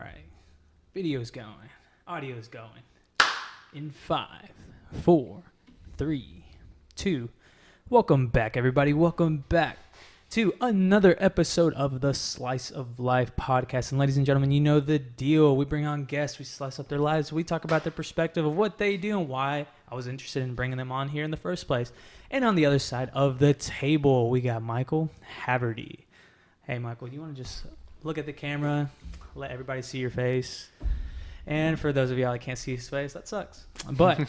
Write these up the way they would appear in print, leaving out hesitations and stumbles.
right. Video's going. Audio's going. In 5, 4, 3, 2. Welcome back, everybody. Welcome back to another episode of the Slice of Life podcast. And ladies and gentlemen, you know the deal. We bring on guests. We slice up their lives. We talk about their perspective of what they do and why I was interested in bringing them on here in the first place. And on the other side of the table, we got Micheal Haverty. Hey, Micheal, do you want to just look at the camera, let everybody see your face? And for those of y'all that can't see his face, that sucks. But,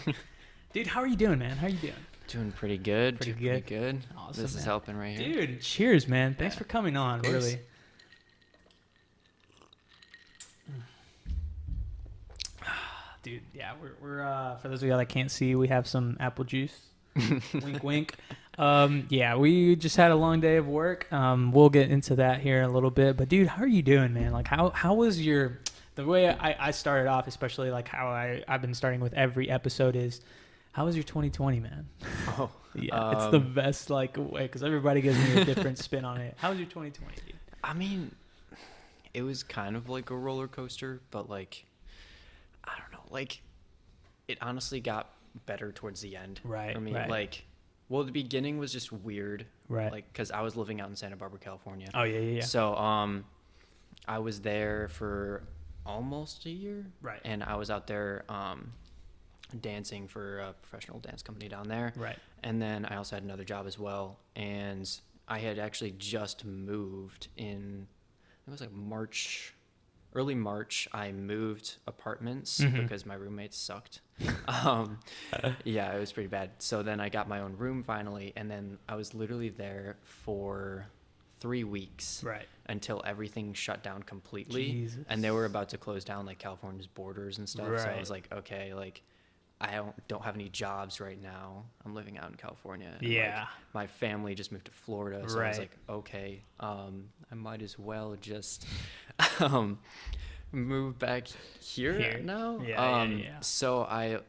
dude, how are you doing, man? How are you doing? Doing pretty good. Pretty good. Awesome, This is helping right here. Dude, cheers, man. Thanks for coming on, really. Dude, yeah, we're for those of y'all that can't see, we have some apple juice. Wink, wink. Yeah, we just had a long day of work. We'll get into that here in a little bit. But, dude, how are you doing, man? Like, how was your... The way I started off, especially like how I've been starting with every episode is, how was your 2020, man? Oh, yeah, it's the best like way because everybody gives me a different spin on it. How was your 2020, dude? I mean, it was kind of like a roller coaster, but like, I don't know, like, it honestly got better towards the end. Right. I mean, right. like, well, the beginning was just weird. Right. Like, because I was living out in Santa Barbara, California. Oh yeah. So, I was there for almost a year. Right. And I was out there dancing for a professional dance company down there. Right. And then I also had another job as well. And I had actually just moved in, it was like early March, I moved apartments because my roommates sucked. Yeah, it was pretty bad. So then I got my own room finally. And then I was literally there for 3 weeks. Right. Until everything shut down completely. Jesus. And they were about to close down like California's borders and stuff. Right. So I was like, okay, like I don't have any jobs right now. I'm living out in California. And Yeah. like, my family just moved to Florida. So Right. I was like, okay, I might as well just move back here now. Yeah. So I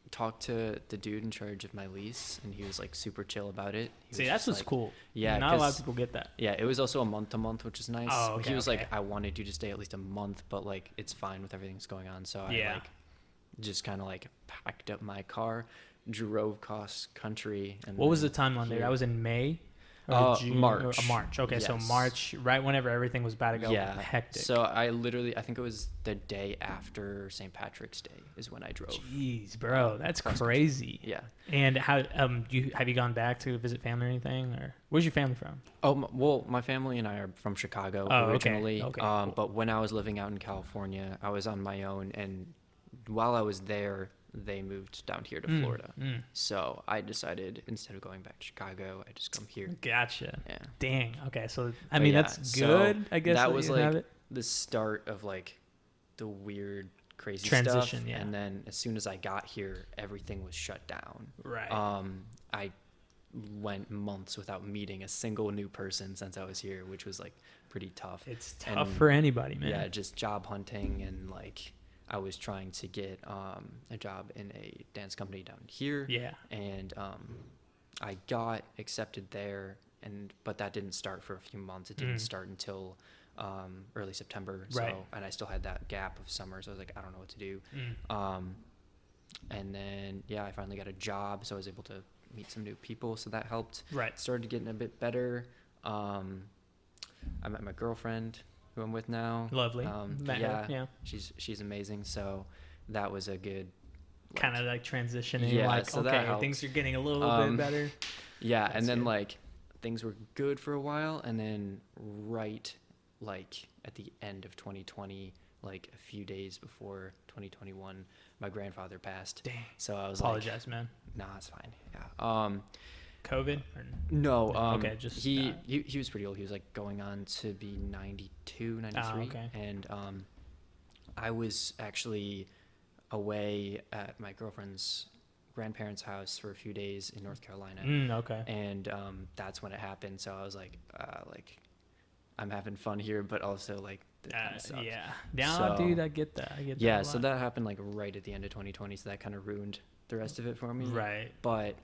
talked to the dude in charge of my lease, and he was like super chill about it. See, that's what's cool. Yeah, not a lot of people get that. Yeah, it was also a month to month, which is nice. Oh, okay, he was okay. like, I wanted you to stay at least a month, but like it's fine with everything that's going on. So I like just kind of like packed up my car, drove cross country. And what was the timeline there? That was in May. Or June, March. Or March. Okay, Yes. so March, right whenever everything was about to go hectic. So I think it was the day after St. Patrick's Day is when I drove. Jeez, bro, that's crazy. Yeah. And how have you gone back to visit family or anything, or where's your family from? Oh, well, my family and I are from Chicago originally. Okay, cool. But when I was living out in California, I was on my own, and while I was there, they moved down here to Florida. So I decided instead of going back to Chicago, I just come here. Gotcha. Yeah. Dang. Okay. So, that's so good, I guess. That was like it. the start of like the weird, crazy transition, stuff. yeah. And then as soon as I got here, everything was shut down. Right. I went months without meeting a single new person since I was here, which was like pretty tough. It's tough for anybody, man. Yeah, just job hunting, and like I was trying to get a job in a dance company down here. Yeah. And I got accepted there, but that didn't start for a few months. It didn't start until early September. Right. So, and I still had that gap of summer, so I was like, I don't know what to do. And then I finally got a job, so I was able to meet some new people, so that helped. Right. Started getting a bit better. I met my girlfriend, who I'm with now. Lovely. Yeah. She's amazing. So that was a good kind of like transitioning. Yeah, like, so okay, things are getting a little bit better. Yeah, That's and then good. like things were good for a while, and then right like at the end of 2020, like a few days before 2021, my grandfather passed. Dang. So I was Apologize, man. Nah, it's fine. Yeah. COVID? Or... No. Okay, just he was pretty old. He was like going on to be 92, 93. okay. And I was actually away at my girlfriend's grandparents' house for a few days in North Carolina. Okay. And that's when it happened. So I was like I'm having fun here, but also like this kind of sucks. Yeah. No, dude, I get that. Yeah, so that happened like right at the end of 2020, so that kind of ruined the rest of it for me. Right. But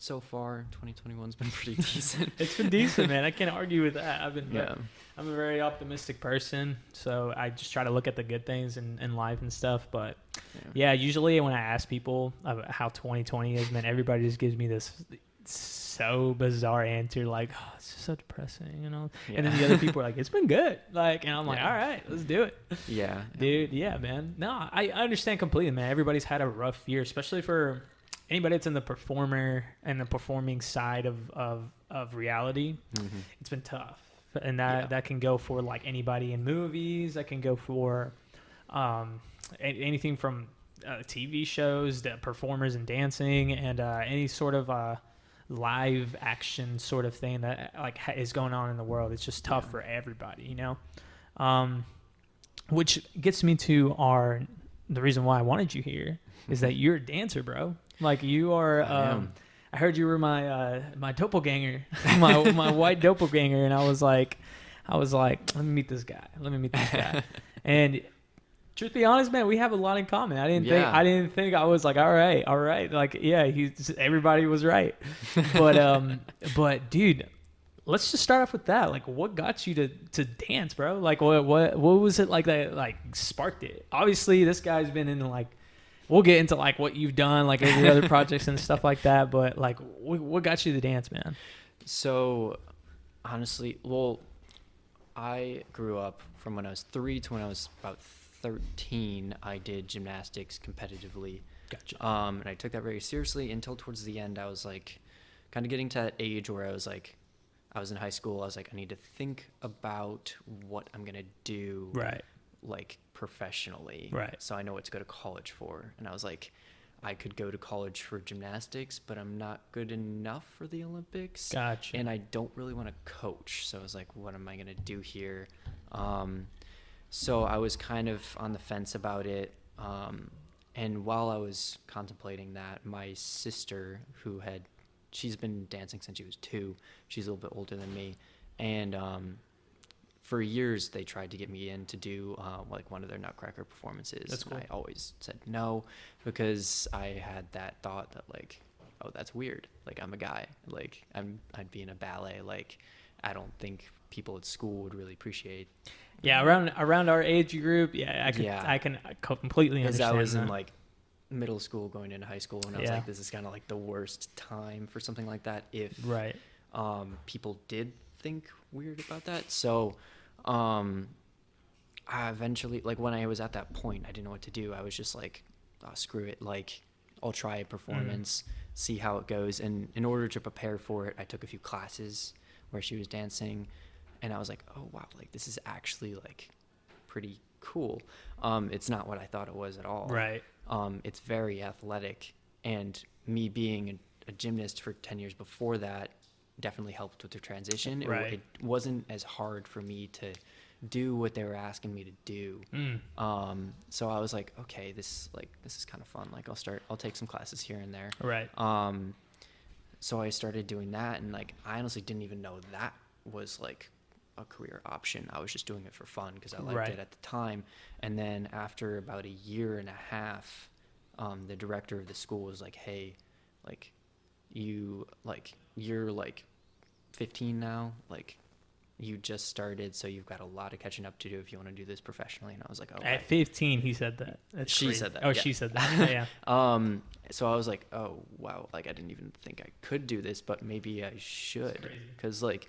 So far, 2021's been pretty decent. It's been decent, man. I can't argue with that. Yeah. I'm a very optimistic person, so I just try to look at the good things in life and stuff. But yeah, usually when I ask people about how 2020 is, man, everybody just gives me this so bizarre answer, like, oh, it's just so depressing, you know. Yeah. And then the other people are like, it's been good, like, and I'm like, all right, let's do it. Yeah, Dude. Yeah, man. No, I understand completely, man. Everybody's had a rough year, especially for anybody that's in the performer and the performing side of reality. Mm-hmm. It's been tough, and that can go for like anybody in movies. That can go for anything from TV shows, the performers and dancing, and any sort of live action sort of thing that like is going on in the world. It's just tough for everybody, you know. Which gets me to the reason why I wanted you here is that you're a dancer, bro. Like you are. I heard you were my doppelganger, my white doppelganger, and I was like, let me meet this guy. And truth be honest, man, we have a lot in common. I didn't think I was like, all right. Like, yeah, everybody was right. But dude, let's just start off with that. Like, what got you to dance, bro? Like, what was it like that like sparked it? Obviously, this guy's been in like, we'll get into like what you've done, like every other projects and stuff like that. But like, what got you to dance, man? So, honestly, well, I grew up from when I was 3 to when I was about 13. I did gymnastics competitively. Gotcha. And I took that very seriously until towards the end. I was like, kind of getting to that age where I was in high school. I was like, I need to think about what I'm gonna do. Right. Like professionally, right? So I know what to go to college for. And I was like, I could go to college for gymnastics, but I'm not good enough for the Olympics. Gotcha. And I don't really want to coach, so I was like, what am I gonna do here? So I was kind of on the fence about it. And while I was contemplating that, my sister, she's been dancing since she was 2. She's a little bit older than me, and for years, they tried to get me in to do like one of their Nutcracker performances. That's cool. And I always said no because I had that thought that like, oh, that's weird. Like I'm a guy. Like I'd be in a ballet. Like I don't think people at school would really appreciate. Yeah, around our age group, I can completely understand. Because I was that. in like middle school going into high school, and I was like, this is kind of like the worst time for something like that. If people did think weird about that, so. I eventually, like when I was at that point, I didn't know what to do. I was just like, oh, screw it. Like I'll try a performance, see how it goes. And in order to prepare for it, I took a few classes where she was dancing, and I was like, oh wow, like this is actually like pretty cool. It's not what I thought it was at all. Right. It's very athletic, and me being a gymnast for 10 years before that, definitely helped with the transition. Right. It wasn't as hard for me to do what they were asking me to do. So I was like, okay, this is kind of fun. Like I'll take some classes here and there. Right. So I started doing that, and like I honestly didn't even know that was like a career option. I was just doing it for fun because I liked it at the time. And then after about a year and a half, the director of the school was like, hey, like you're like 15 now, like you just started, so you've got a lot of catching up to do if you want to do this professionally. And I was like, oh, at 15 he said that. She crazy. said that. Oh, yeah. she said that. Yeah. So I was like, oh wow, like I didn't even think I could do this, but maybe I should, because like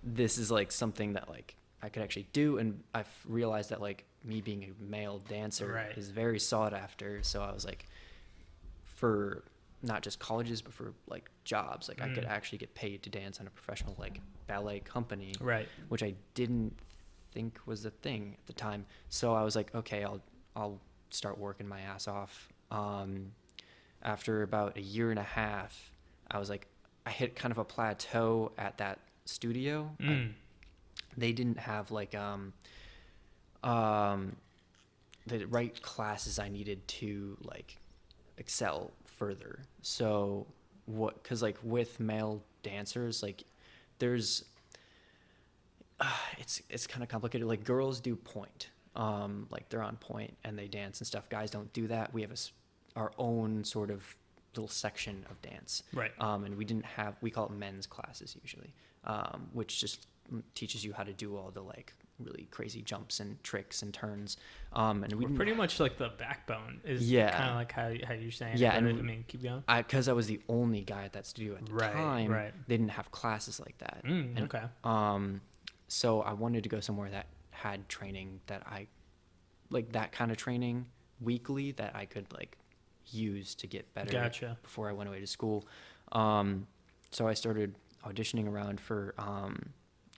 this is like something that like I could actually do. And I've realized that like me being a male dancer is very sought after. So I was like, for not just colleges, but for like jobs, like I could actually get paid to dance in a professional like ballet company, which I didn't think was a thing at the time. So I was like, okay, I'll start working my ass off. After about a year and a half, I was like, I hit kind of a plateau at that studio. They didn't have like the right classes I needed to like excel further. So because like with male dancers, like there's it's kind of complicated. Like girls do point, like they're on point and they dance and stuff. Guys don't do that. We have our own sort of little section of dance. Right. And we call it men's classes usually, which just teaches you how to do all the like really crazy jumps and tricks and turns. And We're pretty much like the backbone is kind of like how you're saying. Yeah. It, and I mean, keep going. Because I was the only guy at that studio at the time, they didn't have classes like that. Okay. So I wanted to go somewhere that had training that that kind of training weekly that I could like use to get better before I went away to school. So I started auditioning around for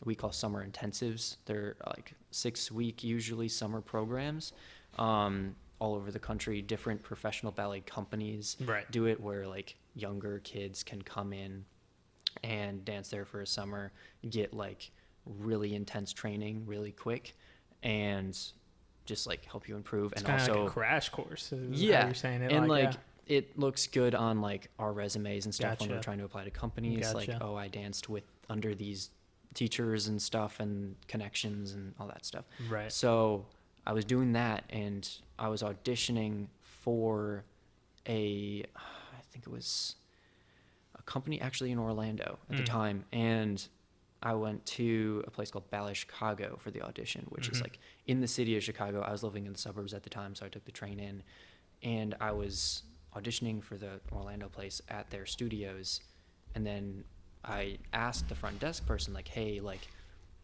we call summer intensives. They're like 6-week usually summer programs all over the country. Different professional ballet companies do it, where like younger kids can come in and dance there for a summer, get like really intense training really quick, and just like help you improve. It's and also like a crash course. How you're saying it. And like it looks good on like our resumes and stuff when Gotcha. we're trying to apply to companies. Like, oh, I danced under these teachers and stuff and connections and all that stuff. Right. So I was doing that, and I was auditioning for I think it was a company actually in Orlando at the time, and I went to a place called Ballet Chicago for the audition, which is like in the city of Chicago. I was living in the suburbs at the time, so I took the train in, and I was auditioning for the Orlando place at their studios. And then I asked the front desk person, like, hey, like,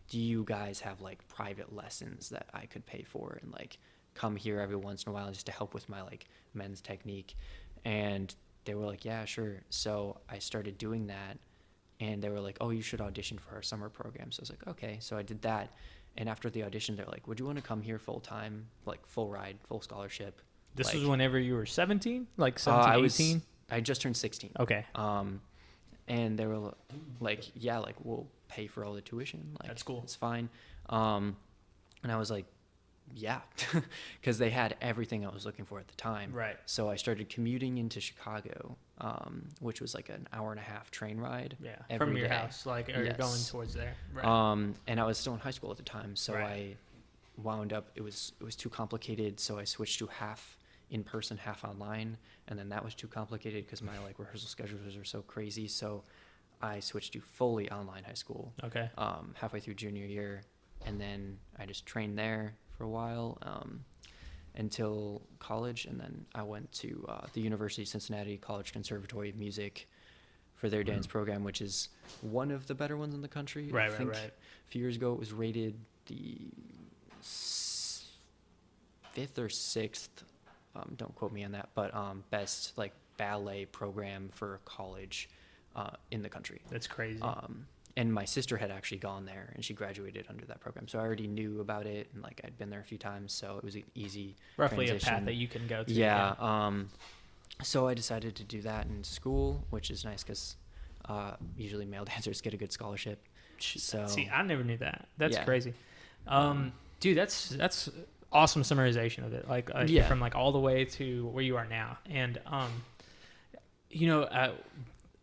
do you guys have like private lessons that I could pay for and like come here every once in a while just to help with my like men's technique? And they were like, yeah, sure. So I started doing that, and they were like, oh, you should audition for our summer program. So I was like, okay. So I did that. And after the audition, they're like, would you want to come here full time, like full ride, full scholarship? This was whenever you were 17, like 17, 18? I just turned 16. Okay. And they were like, yeah, like we'll pay for all the tuition. Like, that's cool. It's fine. And I was like, yeah, because they had everything I was looking for at the time. Right. So I started commuting into Chicago, which was like an 1.5-hour train ride. Yeah. Every From your day. house, like, or you're going towards there. Right. And I was still in high school at the time, so I wound up. It was too complicated, so I switched to half in person, half online, and then that was too complicated because my like rehearsal schedules are so crazy. So I switched to fully online high school. Okay. Halfway through junior year, and then I just trained there for a while until college, and then I went to the University of Cincinnati College Conservatory of Music for their dance program, which is one of the better ones in the country. I think a few years ago it was rated the 5th or 6th. Don't quote me on that, but best like ballet program for college in the country. That's crazy. And my sister had actually gone there, and she graduated under that program, so I already knew about it, and like I'd been there a few times, so it was an easy roughly transition. A path that you can go to. Yeah. So I decided to do that in school, which is nice because usually male dancers get a good scholarship. So see, I never knew that. That's crazy. Dude, that's awesome summarization of it. Like from like all the way to where you are now. And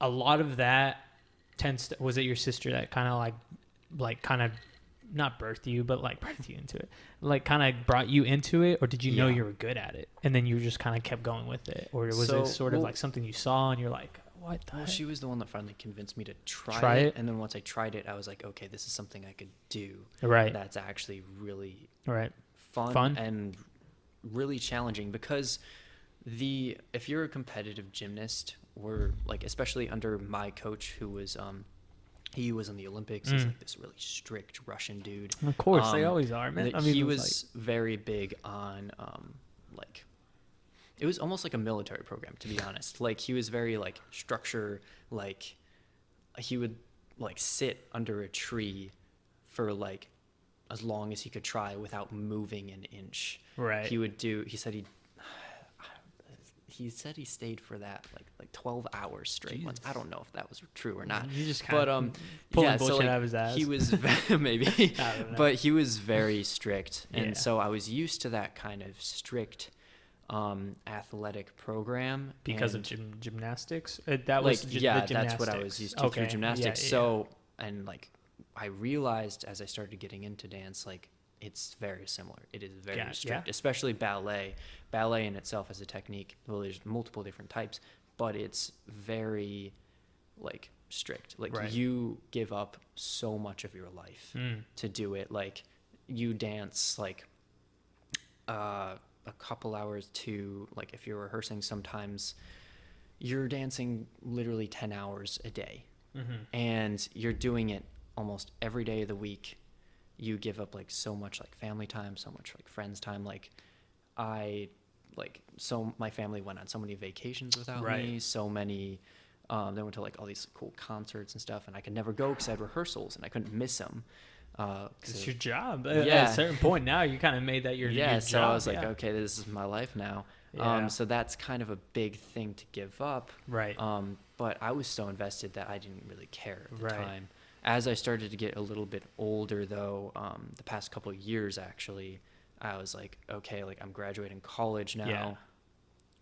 a lot of that was it your sister that kind of like kind of not birthed you, but like birthed you into it, like kind of brought you into it? Or did you know you were good at it and then you just kind of kept going with it? Or was it sort of like something you saw and you're like, what the heck? She was the one that finally convinced me to try it. And then once I tried it, I was like, okay, this is something I could do. Right. That's actually really fun and really challenging, because if you're a competitive gymnast, or like especially under my coach, who was he was in the Olympics. He's like this really strict Russian dude. Of course, they always are, man. I mean, he was very big on like, it was almost like a military program, to be honest. Like he was very like structure, like he would like sit under a tree for like as long as he could try without moving an inch. Right. He said he stayed for that like 12 hours straight once. I don't know if that was true or not. You just kind of pulling bullshit out of his ass. He was maybe, but he was very strict, and so I was used to that kind of strict athletic program because of gymnastics. That was the gymnastics. That's what I was used to through gymnastics. So and like I realized as I started getting into dance, like it's very similar. It is very strict, especially ballet. Ballet in itself as a technique, well, there's multiple different types, but it's very like strict. Like Right. you give up so much of your life to do it. Like you dance like a couple hours to, like, if you're rehearsing, sometimes you're dancing literally 10 hours a day, and you're doing it almost every day of the week. You give up like so much like family time, so much like friends time. Like so my family went on so many vacations without me, so many they went to like all these cool concerts and stuff, and I could never go because I had rehearsals and I couldn't miss them. It's your job. Yeah. At a certain point now, you kind of made that your job. So I was like, okay, this is my life now. So that's kind of a big thing to give up. Right. But I was so invested that I didn't really care at the time. As I started to get a little bit older, though, the past couple of years, actually, I was like, okay, like I'm graduating college now,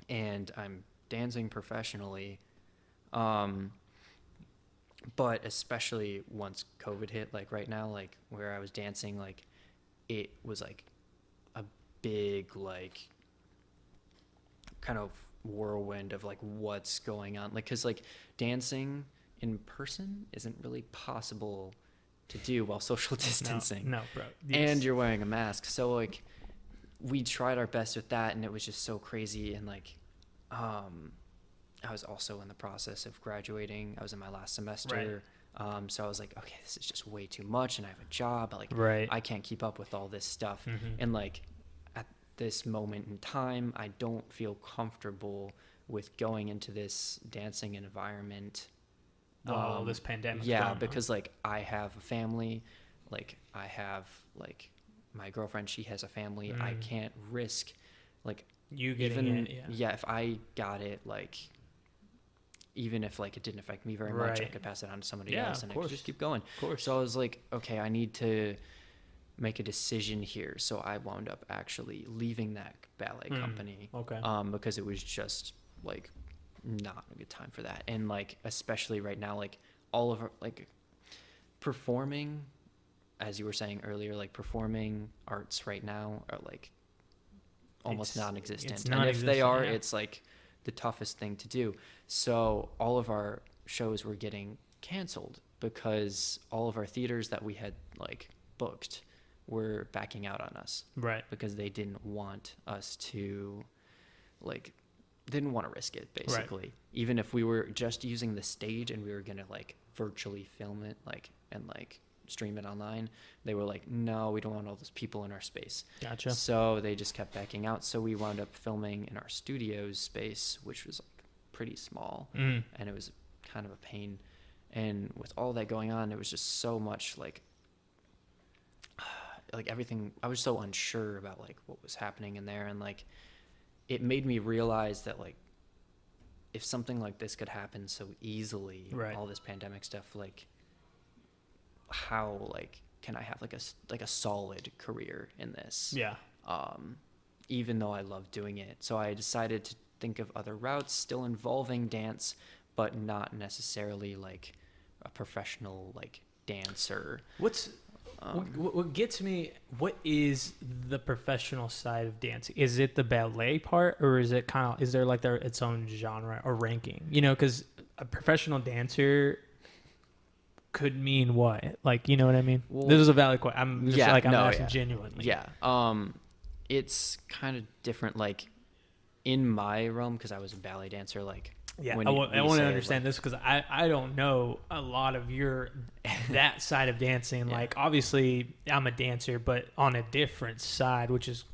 and I'm dancing professionally. But especially once COVID hit, like right now, like where I was dancing, like it was like a big, like kind of whirlwind of like what's going on. Like, cause like dancing in person isn't really possible to do while social distancing. No, bro. And you're wearing a mask. So like we tried our best with that, and it was just so crazy. And like, I was also in the process of graduating. I was in my last semester. So I was like, okay, this is just way too much, and I have a job. Like, I can't keep up with all this stuff. And like at this moment in time, I don't feel comfortable with going into this dancing environment. While this pandemic. Because like I have a family, like I have like my girlfriend, she has a family. I can't risk like you getting it. If I got it, like even if like it didn't affect me very much, I could pass it on to somebody else, and I could just keep going. Of course. So I was like, okay, I need to make a decision here. So I wound up actually leaving that ballet company. Because it was just like not a good time for that. And like especially right now, like all of our like performing, as you were saying earlier, like performing arts right now are like almost non-existent. And if they are, it's like the toughest thing to do. So all of our shows were getting canceled because all of our theaters that we had like booked were backing out on us. Because they didn't want us to like didn't want to risk it, basically. Even if we were just using the stage and we were gonna like virtually film it like and like stream it online, they were like, no, we don't want all those people in our space. So they just kept backing out. So we wound up filming in our studio's space, which was like pretty small, and it was kind of a pain. And with all that going on, it was just so much like everything. I was so unsure about like what was happening in there, and like it made me realize that like if something like this could happen so easily, all this pandemic stuff, like how like can I have like a solid career in this? Even though I love doing it. So I decided to think of other routes still involving dance, but not necessarily like a professional like dancer. What gets me, what is the professional side of dancing? Is it the ballet part, or is it kind of, is there like its own genre or ranking? You know, because a professional dancer could mean what? Like, you know what I mean? Well, this is a valid question. I'm just I'm asking genuinely. It's kind of different, like in my realm, because I was a ballet dancer, like I want to understand this because I don't know a lot of that side of dancing. Like, obviously I'm a dancer, but on a different side, which is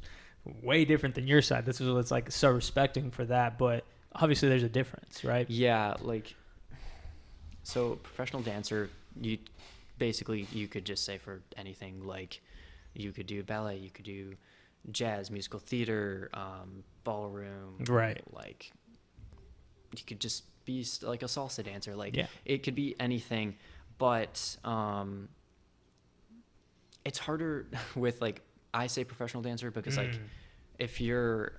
way different than your side. This is what's like, so respecting for that, but obviously there's a difference, right? Like, so professional dancer, you could just say for anything, like you could do ballet, you could do jazz, musical theater, ballroom, like you could just be like a salsa dancer, like it could be anything. But it's harder with like, I say professional dancer because like if you're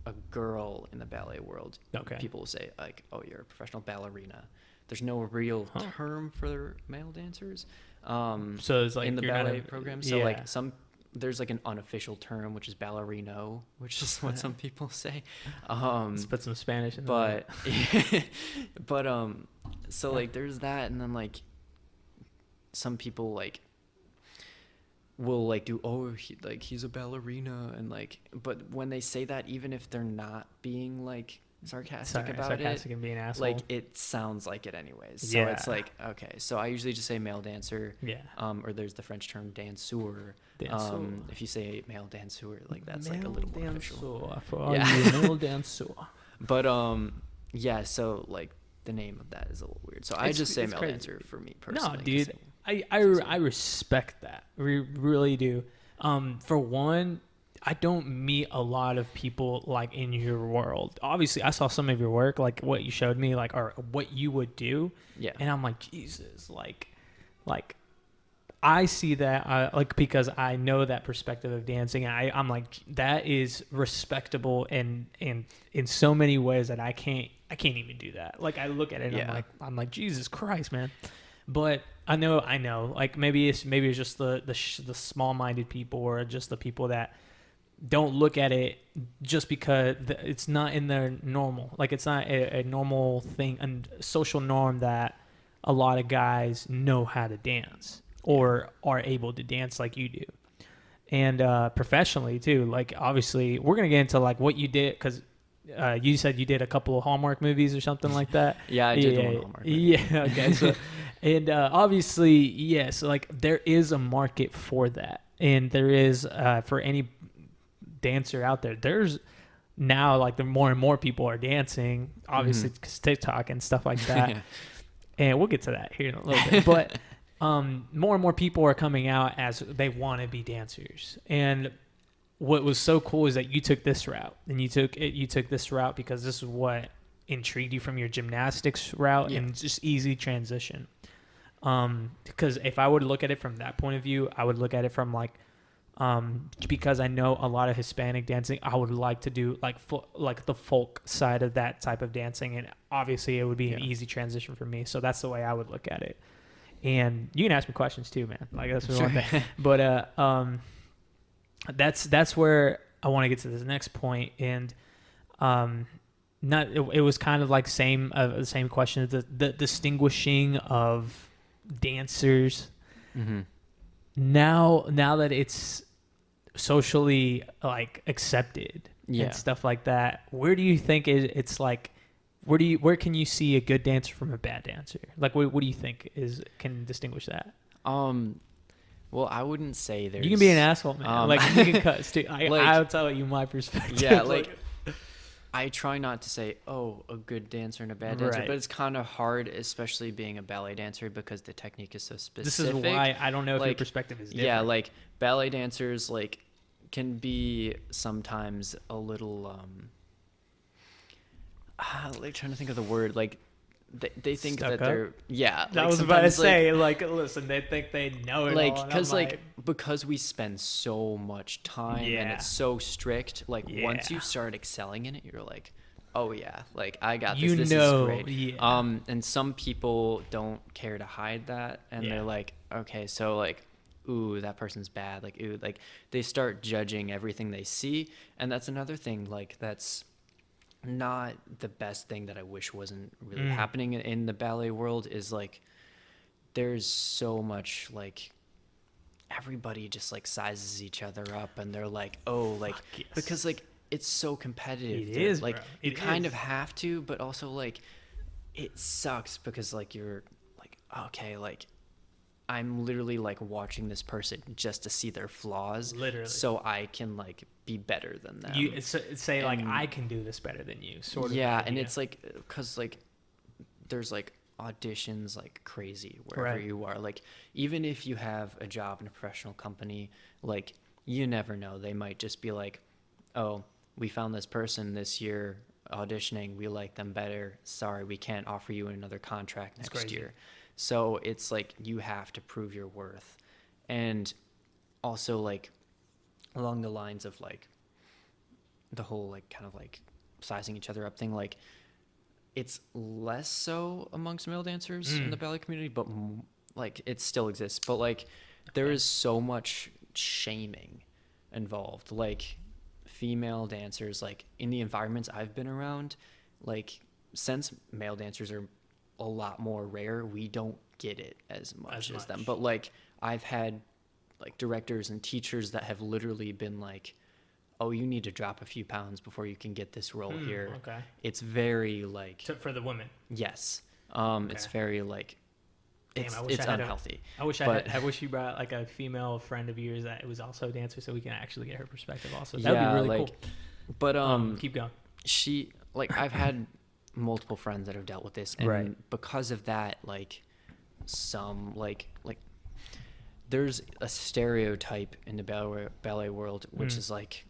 a girl in the ballet world, people will say like, oh, you're a professional ballerina. There's no real term for male dancers. So it's like in the ballet program. So like some there's like an unofficial term, which is ballerino, which is what some people say. Let's put some Spanish in there. But so like there's that, and then like some people like will like do he's a ballerina, and like, but when they say that, even if they're not being like sarcastic and being an asshole, like it sounds like it anyways. So it's like, okay, so I usually just say male dancer, or there's the French term danseur. If you say male danseur, like that's male like a little more official. Male danseur. But so like the name of that is a little weird, so I just say male dancer for me personally. No, dude, I respect that. We really do. For one, I don't meet a lot of people like in your world. Obviously, I saw some of your work, like what you showed me, like, or what you would do. Yeah. And I'm like, Jesus, like I see that, like, because I know that perspective of dancing. I'm like, that is respectable, and in so many ways that I can't even do that. Like, I look at it and I'm like, Jesus Christ, man. But I know, like maybe it's just the small-minded people, or just the people that don't look at it just because it's not in their normal. Like, it's not a normal thing, and social norm that a lot of guys know how to dance or are able to dance like you do. And professionally too, like obviously we're going to get into like what you did, because you said you did a couple of Hallmark movies or something like that. Yeah, I did one Hallmark movie. Yeah, okay. So, and obviously, yes, like there is a market for that. And there is, for any dancer out there, there's now like the more and more people are dancing, obviously, because TikTok and stuff like that. Yeah. And we'll get to that here in a little bit. But more and more people are coming out as they want to be dancers. And what was so cool is that you took this route, and you took this route because this is what intrigued you from your gymnastics route, and just easy transition. Because if I would look at it from that point of view, I would look at it from like, because I know a lot of Hispanic dancing, I would like to do like the folk side of that type of dancing, and obviously it would be an easy transition for me. So that's the way I would look at it. And you can ask me questions too, man. Like that's one thing. But that's where I want to get to this next point. And it was kind of like the same question, the distinguishing of dancers. Mm-hmm. Now that it's socially like accepted and stuff like that, where do you think it's like, where can you see a good dancer from a bad dancer? Like, what do you think can distinguish that? Well, I wouldn't say there's... You can be an asshole, man. Like, you can cut. I'll tell you my perspective. Yeah, like, I try not to say, a good dancer and a bad dancer, but it's kind of hard, especially being a ballet dancer, because the technique is so specific. This is why I don't know if your perspective is different. Yeah, like, ballet dancers, like, can be sometimes a little, like, trying to think of the word, like, they think Stuck that up? they're I was about to say, like, listen, they think they know it like, all, because because we spend so much time and it's so strict, like once you start excelling in it, you're like, oh yeah, like I got this, this is great. And some people don't care to hide that, and they're like, okay, so like, ooh, that person's bad, like, ooh, like they start judging everything they see. And that's another thing, like, that's not the best thing that I wish wasn't really happening in the ballet world, is like there's so much, like, everybody just like sizes each other up, and they're like, because like it's so competitive. It is, like, bro. You kind of have to, but also like it sucks because like you're like, okay, like I'm literally like watching this person just to see their flaws, literally, so I can like be better than them. You say, like, I can do this better than you, sort of. Yeah, and it's like, because like there's like auditions like crazy wherever you are. Like, even if you have a job in a professional company, like, you never know. They might just be like, oh, we found this person this year auditioning, we like them better, sorry, we can't offer you another contract next year. So it's like you have to prove your worth. And also, like, along the lines of like the whole like kind of like sizing each other up thing, like it's less so amongst male dancers in the ballet community, but like it still exists. But like there is so much shaming involved. Like female dancers, like in the environments I've been around, like since male dancers are a lot more rare, we don't get it as much as them. But like I've had like directors and teachers that have literally been like, oh, you need to drop a few pounds before you can get this role here. Okay. It's very like For the women. yes. Okay. It's very like Damn, it's unhealthy. I wish you brought like a female friend of yours that was also a dancer, so we can actually get her perspective also. That would be really like, cool. But keep going. she like I've had multiple friends that have dealt with this, and because of that, like some like there's a stereotype in the ballet world, which is like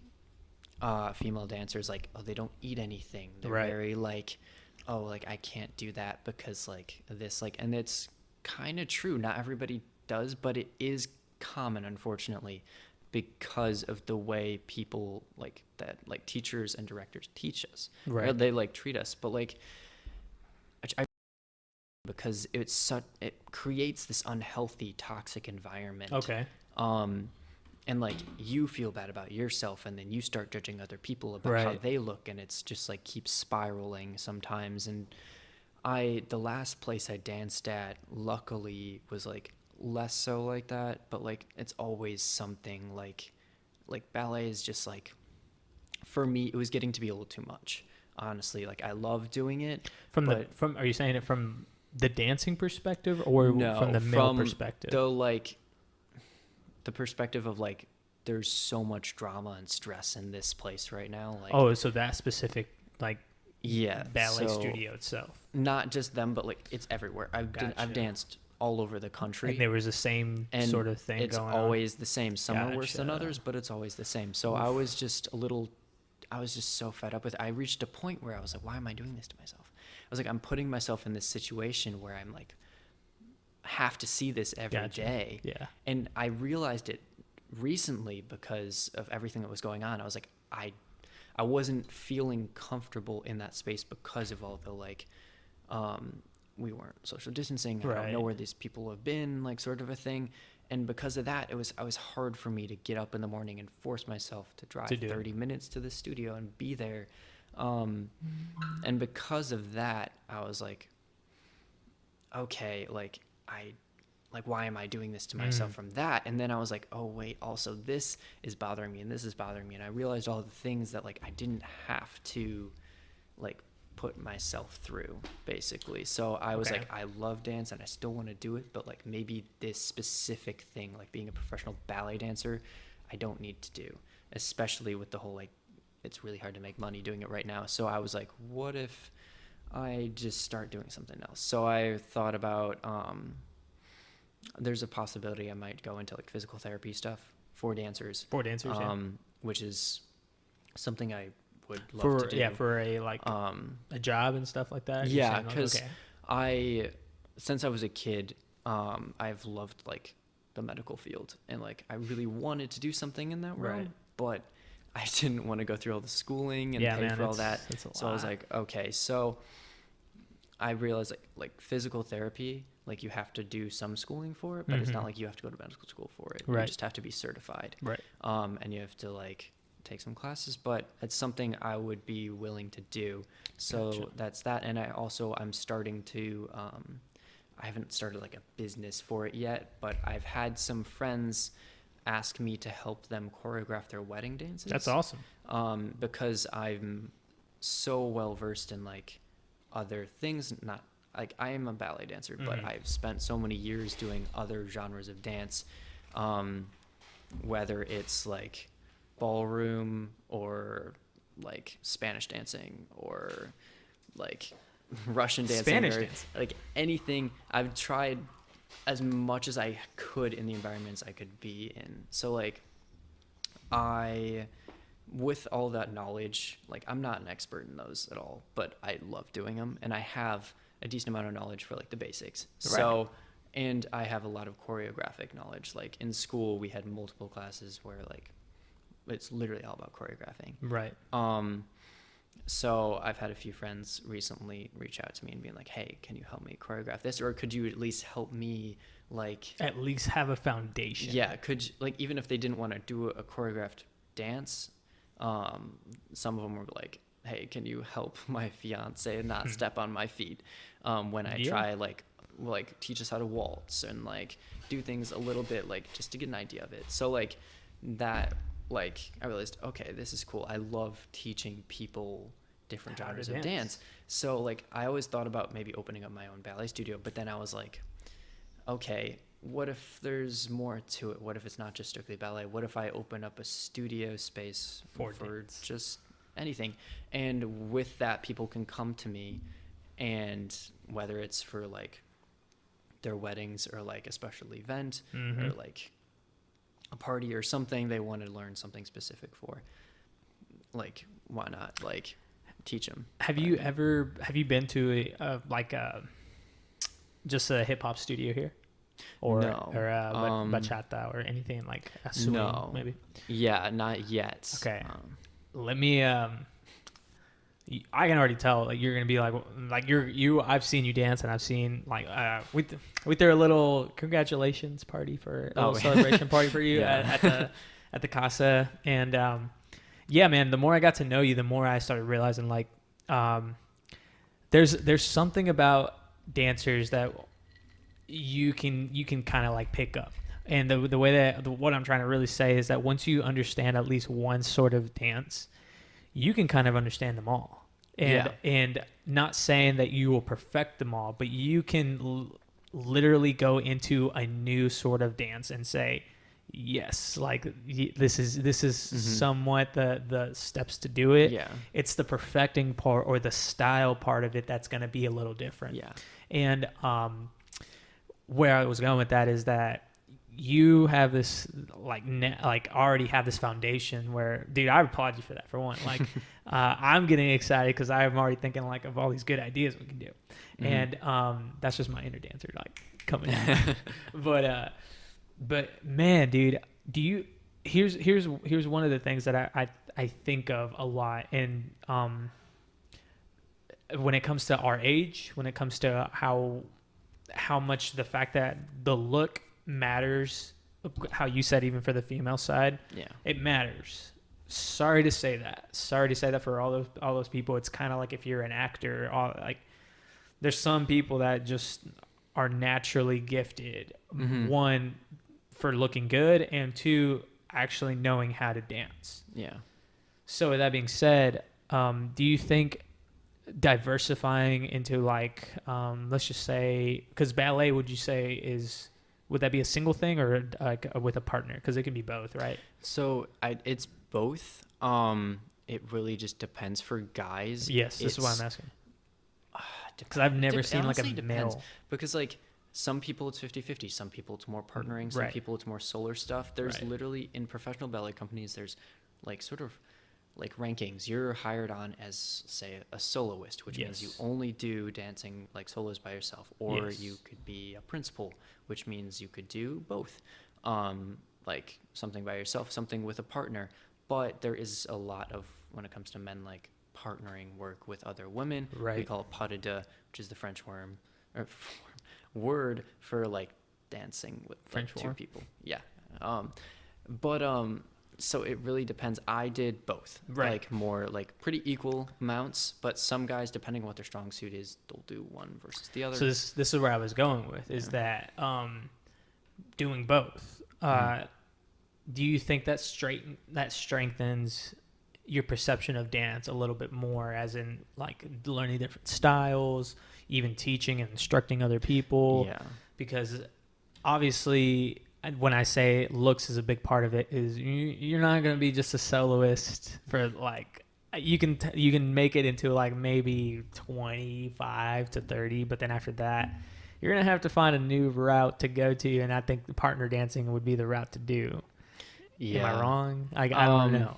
female dancers, like, oh, they don't eat anything. They're very like, oh, like I can't do that because like this, like, and it's kind of true. Not everybody does, but it is common, unfortunately, because of the way people like that, like teachers and directors teach us. Right. They like treat us, but like, because it creates this unhealthy, toxic environment. Okay. And like you feel bad about yourself, and then you start judging other people about how they look, and it's just like keeps spiraling sometimes. And the last place I danced at, luckily, was like less so like that, but like it's always something like ballet is just like, for me, it was getting to be a little too much. Honestly, like I love doing it. Are you saying it from the dancing perspective, or from the male perspective? The perspective of like, there's so much drama and stress in this place right now. Like, oh, so that specific like ballet so studio itself, not just them, but like it's everywhere. I've danced all over the country. And there was the same sort of thing going on. It's always the same. Some are worse than others, but it's always the same. So I was just so fed up with it. I reached a point where I was like, why am I doing this to myself? I was like, I'm putting myself in this situation where I'm like, have to see this every day. Yeah. And I realized it recently because of everything that was going on. I was like, I wasn't feeling comfortable in that space because of all the like, we weren't social distancing. I don't know where these people have been, like sort of a thing. And because of that, it was hard for me to get up in the morning and force myself to drive 30 minutes to the studio and be there. And because of that, I was like, okay, like why am I doing this to myself from that? And then I was like, oh wait, also this is bothering me and this is bothering me. And I realized all the things that like I didn't have to like put myself through, basically. So I was like, I love dance and I still want to do it, but like maybe this specific thing, like being a professional ballet dancer, I don't need to do, especially with the whole like, it's really hard to make money doing it right now. So I was like, what if I just start doing something else? So I thought about, there's a possibility I might go into like physical therapy stuff for dancers. Which is something I would love to do. Yeah, for a like a job and stuff like that. Yeah, because since I was a kid, I've loved like the medical field, and like I really wanted to do something in that realm, but I didn't want to go through all the schooling and pay for all that. So I was like, okay, so I realized like physical therapy, like you have to do some schooling for it, but it's not like you have to go to medical school for it. You just have to be certified. And you have to like take some classes, but it's something I would be willing to do. So that's that. And I'm starting to, I haven't started like a business for it yet, but I've had some friends ask me to help them choreograph their wedding dances. That's awesome. Because I'm so well versed in like other things, not like I am a ballet dancer, but I've spent so many years doing other genres of dance, whether it's like ballroom or like Spanish dancing or like Russian dancing, like anything. I've tried as much as I could in the environments I could be in. So like with all that knowledge, like I'm not an expert in those at all, but I love doing them, and I have a decent amount of knowledge for like the basics. So, and I have a lot of choreographic knowledge. Like in school, we had multiple classes where like it's literally all about choreographing. So I've had a few friends recently reach out to me and being like, hey, can you help me choreograph this? Or could you at least help me, like... At least have a foundation. Yeah, like, even if they didn't want to do a choreographed dance, some of them were like, hey, can you help my fiance not step on my feet when I try, like, teach us how to waltz and, like, do things a little bit, like, just to get an idea of it. So, like, that... like, I realized, okay, this is cool. I love teaching people different genres of dance. So, like, I always thought about maybe opening up my own ballet studio, but then I was like, okay, what if there's more to it? What if it's not just strictly ballet? What if I open up a studio space for just anything? And with that, people can come to me, and whether it's for, like, their weddings or, like, a special event or, like, a party or something they want to learn something specific for, like, why not, like, teach them. Have you been to just a hip-hop studio here, or no, or bachata or anything like a swing? No, maybe. Yeah, not yet. Okay. Let me I can already tell, like, you're gonna be like you. I've seen you dance, and I've seen, like, we threw a little congratulations party for a little celebration party for you at the casa, and yeah, man. The more I got to know you, the more I started realizing, like, there's something about dancers that you can kind of, like, pick up, and the way that what I'm trying to really say is that once you understand at least one sort of dance, you can kind of understand them all. And not saying that you will perfect them all, but you can literally go into a new sort of dance and say, yes, like, this is somewhat the steps to do it. Yeah. It's the perfecting part or the style part of it that's going to be a little different. Yeah. And where I was going with that is that you have this, like, already have this foundation where, dude, I applaud you for that, for one. Like, I'm getting excited because I'm already thinking, like, of all these good ideas we can do. And that's just my inner dancer, like, coming out. But man, dude, here's one of the things that I think of a lot, and when it comes to our age, when it comes to how much the fact that the look matters, how you said, even for the female side, it matters. Sorry to say that for all those people. It's kind of like if you're an actor, like, there's some people that just are naturally gifted, one, for looking good, and two, actually knowing how to dance. Yeah. So with that being said, do you think diversifying into, like, let's just say, because ballet, would that be a single thing, or like with a partner? Because it can be both, right? So it's both. It really just depends for guys. Yes, this is why I'm asking. Because I've never seen, like, a male. Because, like, some people it's 50-50. Some people it's more partnering. Some people it's more solo stuff. There's literally, in professional ballet companies, there's, like, sort of, like, rankings. You're hired on as, say, a soloist, which means you only do dancing, like, solos by yourself. Or you could be a principal, which means you could do both. Like, something by yourself, something with a partner. But there is a lot of, when it comes to men, like, partnering work with other women. We call it pas de deux, which is the French word for, like, dancing with, like, two people. Yeah. So it really depends. I did both, like, more, like, pretty equal amounts, but some guys, depending on what their strong suit is, they'll do one versus the other. So this is where I was going with, is that doing both. Do you think that strengthens your perception of dance a little bit more, as in, like, learning different styles, even teaching and instructing other people? Yeah. Because obviously, when I say looks is a big part of it, is you're not going to be just a soloist for, like, you can make it into, like, maybe 25 to 30, but then after that, you're going to have to find a new route to go to, and I think the partner dancing would be the route to do. Yeah. Am I wrong? I don't know.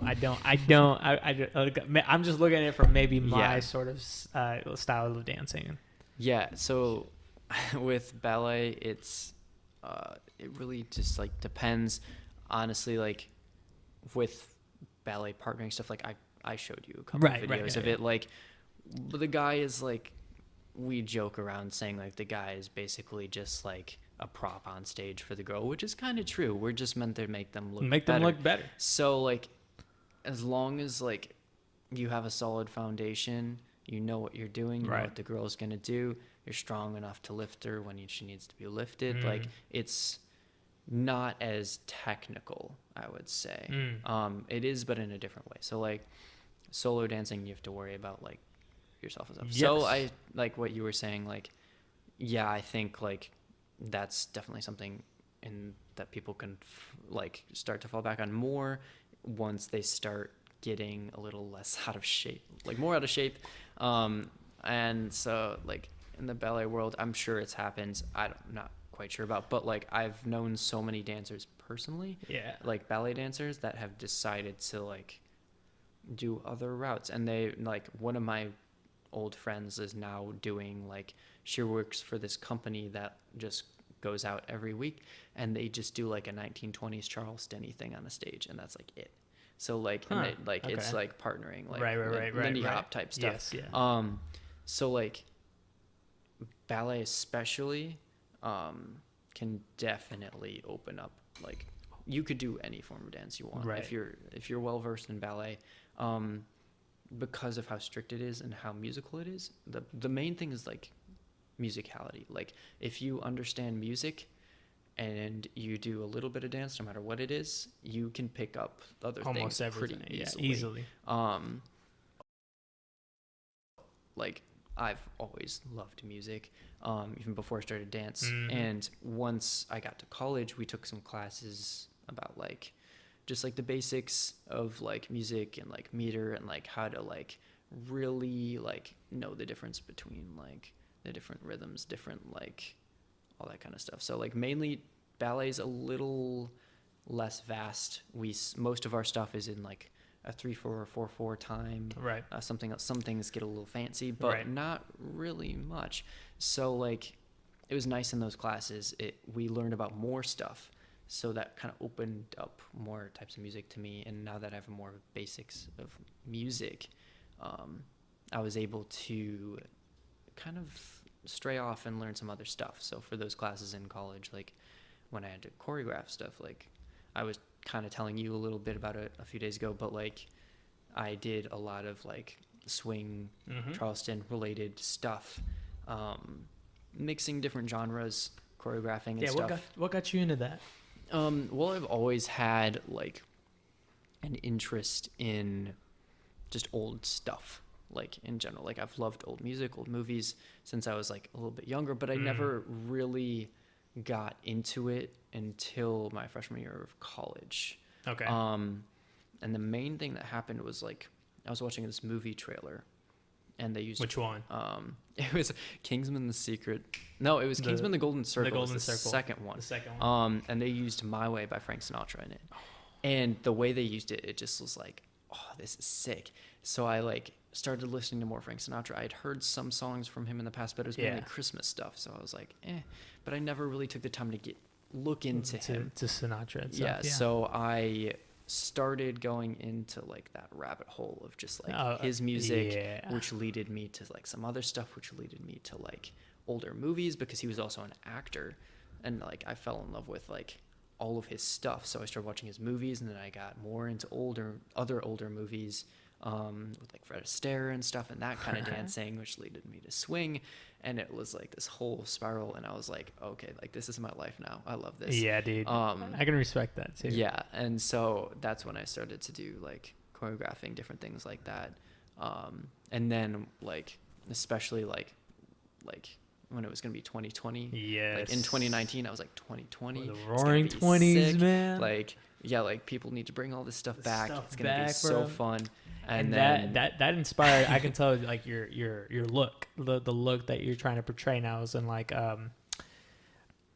I'm just looking at it from maybe my sort of style of dancing. Yeah. So with ballet, it really just, like, depends. Honestly, like, with ballet partnering stuff, like, I showed you a couple Right, of right, videos yeah, of it. Like, but the guy is like, we joke around saying like the guy is basically just like a prop on stage for the girl, which is kind of true. We're just meant to make them look better. So like, as long as like you have a solid foundation, you know what you're doing, you know what the girl's gonna do, you're strong enough to lift her when she needs to be lifted. Like, it's not as technical, I would say. It is, but in a different way. So like solo dancing, you have to worry about like yourself and stuff. Yes. So I like what you were saying. Like, yeah, I think like that's definitely something that people can like start to fall back on more once they start getting a little less out of shape, like more out of shape. And so like in the ballet world, I'm sure it's happened. I'm not quite sure about, but like I've known so many dancers personally, like ballet dancers that have decided to like do other routes. And they like, one of my old friends is now doing like, she works for this company that just goes out every week, and they just do like a 1920s Charleston-y thing on the stage, and that's like it. So like, and they, like it's like partnering, like Lindy Hop type stuff. So like ballet especially can definitely open up, like you could do any form of dance you want if you're well versed in ballet, because of how strict it is and how musical it is. The main thing is like musicality. Like if you understand music and you do a little bit of dance, no matter what it is, you can pick up other things pretty easily. Like I've always loved music, even before I started dance. And once I got to college, we took some classes about like just like the basics of like music and like meter and like how to like really like know the difference between like the different rhythms, different like all that kind of stuff. So like mainly ballet's a little less vast. Most of our stuff is in like a 3/4 or 4/4 time. Something else. Some things get a little fancy, but not really much. So like, it was nice in those classes. We learned about more stuff, so that kind of opened up more types of music to me. And now that I have more basics of music, I was able to kind of stray off and learn some other stuff. So for those classes in college, like when I had to choreograph stuff, like I was kind of telling you a little bit about it a few days ago, but like I did a lot of like swing, Charleston related stuff, mixing different genres, choreographing and stuff. What got you into that? Well, I've always had like an interest in just old stuff, like in general. Like I've loved old music, old movies since I was like a little bit younger, but I never really got into it until my freshman year of college. And the main thing that happened was like I was watching this movie trailer, and they used which one? It was Kingsman: The Secret. No, it was Kingsman: The Golden Circle. The second one. And they used "My Way" by Frank Sinatra in it, and the way they used it, it just was like, oh, this is sick. So I like started listening to more Frank Sinatra. I had heard some songs from him in the past, but it was mainly Christmas stuff. So I was like, but I never really took the time to look into him. To Sinatra itself. So I started going into like that rabbit hole of just like his music, which leaded me to like some other stuff, which leaded me to like older movies, because he was also an actor, and like I fell in love with like all of his stuff. So I started watching his movies, and then I got more into other older movies, with like Fred Astaire and stuff, and that kind of dancing, which leaded me to swing. And it was like this whole spiral, and I was like, okay, like this is my life now. I love this. Yeah, dude. I can respect that too. Yeah, and so that's when I started to do like choreographing different things like that. And then like especially like when it was gonna be 2020. Yes. Like in 2019, I was like 2020. The roaring 20s, man. Like like people need to bring all this stuff back. It's gonna be so fun. And then that inspired. I can tell like your look, the look that you're trying to portray now is in like I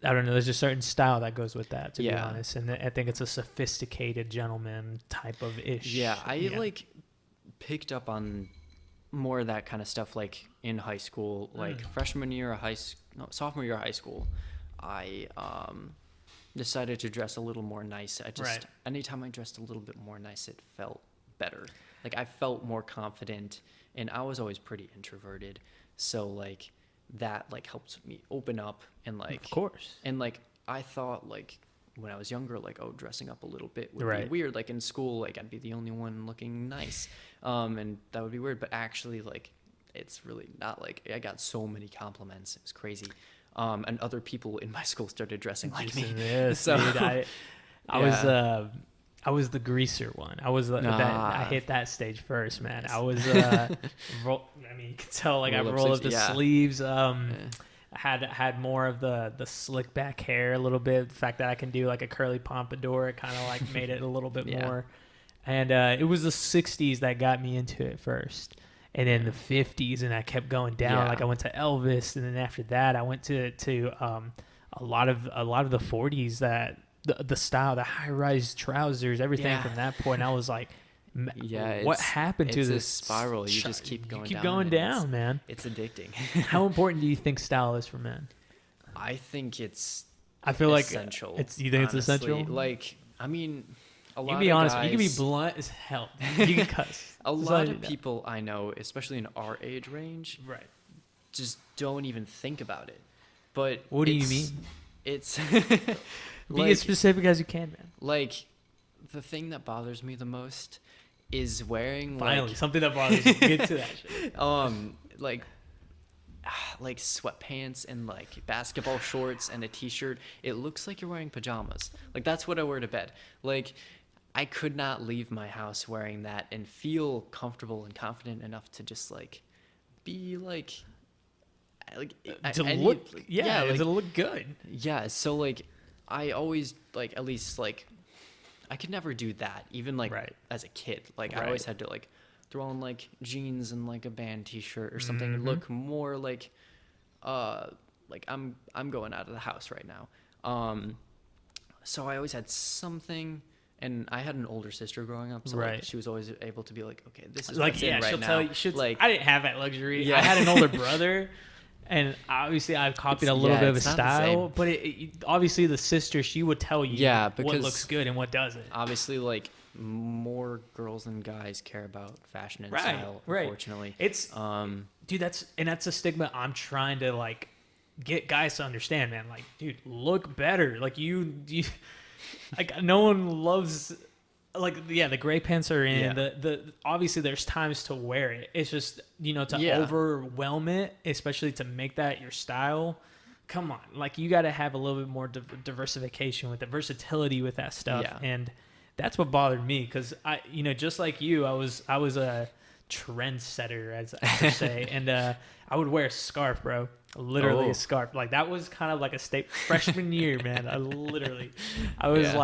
don't know. There's a certain style that goes with that, to be honest. And I think it's a sophisticated gentleman type of ish. Yeah, I like picked up on more of that kind of stuff like in high school, like sophomore year of high school. I decided to dress a little more nice. Anytime I dressed a little bit more nice, it felt better. like I felt more confident, and I was always pretty introverted. So like that like helped me open up, and like, Of course. and like I thought like when I was younger, like, oh, dressing up a little bit would be Right. weird. Like in school, like I'd be the only one looking nice. And that would be weird. But actually, like, it's really not. Like, I got so many compliments. It was crazy. And other people in my school started dressing like me. Yes, So, dude, I yeah. I was the greaser one. I was I Ah. hit that stage first, man. Nice. I was I mean, you can tell like I Roll up roll up sleeves, the yeah. sleeves. Yeah. I had more of the slick back hair a little bit. The fact that I can do like a curly pompadour, it kind of like made it a little bit Yeah. more. And it was the 60s that got me into it first. And then the 50s, and I kept going down. Yeah. Like I went to Elvis, and then after that, I went to a lot of the 40s, that the style, the high rise trousers, everything Yeah. from that point. I was like, Yeah, what it's- happened to it's a this spiral? You just keep going You keep down, going and down, man. It's addicting. How important do you think style is for men? I think it's I feel like essential. you think it's honestly. essential? Like, I mean, a You lot can be of honest. guys, You can be blunt as hell. You can cuss. a Just lot let of you know. people I know, especially in our age range, Right. just don't even think about it. But What do you it's- mean? It's Be as specific as you can, man. like the thing that bothers me the most is wearing Finally, something that bothers you. Get to that shit. like sweatpants and like basketball shorts and a t-shirt. It looks like you're wearing pajamas. Like that's what I wear to bed. Like I could not leave my house wearing that and feel comfortable and confident enough to just like be like To any- look, yeah, like, to look good. yeah, so like I always like at least like I could never do that even like Right. as a kid. Like I Right. always had to like throw on like jeans and like a band t-shirt or something and Mhm. look more like I'm going out of the house right now. So I always had something, and I had an older sister growing up, so like, Right. she was always able to be like, okay, this is Like what's yeah, in right she'll now. tell you. like I didn't have that luxury. Yeah. I had an older brother, and obviously I've copied a little bit of his it's not the style. same. But obviously the sister, she would tell you Yeah, what because looks good and what doesn't. obviously like more girls than guys care about fashion and Right, style, right. unfortunately. It's dude, that's a stigma I'm trying to like get guys to understand, man. Like, dude, look better. Like you like no one loves like yeah, the gray pants are in. Yeah. The obviously there's times to wear it. It's just to Yeah. overwhelm it, especially to make that your style. Come on, like you got to have a little bit more diversification with the versatility with that stuff, Yeah. and that's what bothered me because I, just like you, I was a trendsetter, as I should say, and I would wear a scarf, bro. Literally Oh. a scarf. Like that was kind of like a freshman year, man. I was Yeah.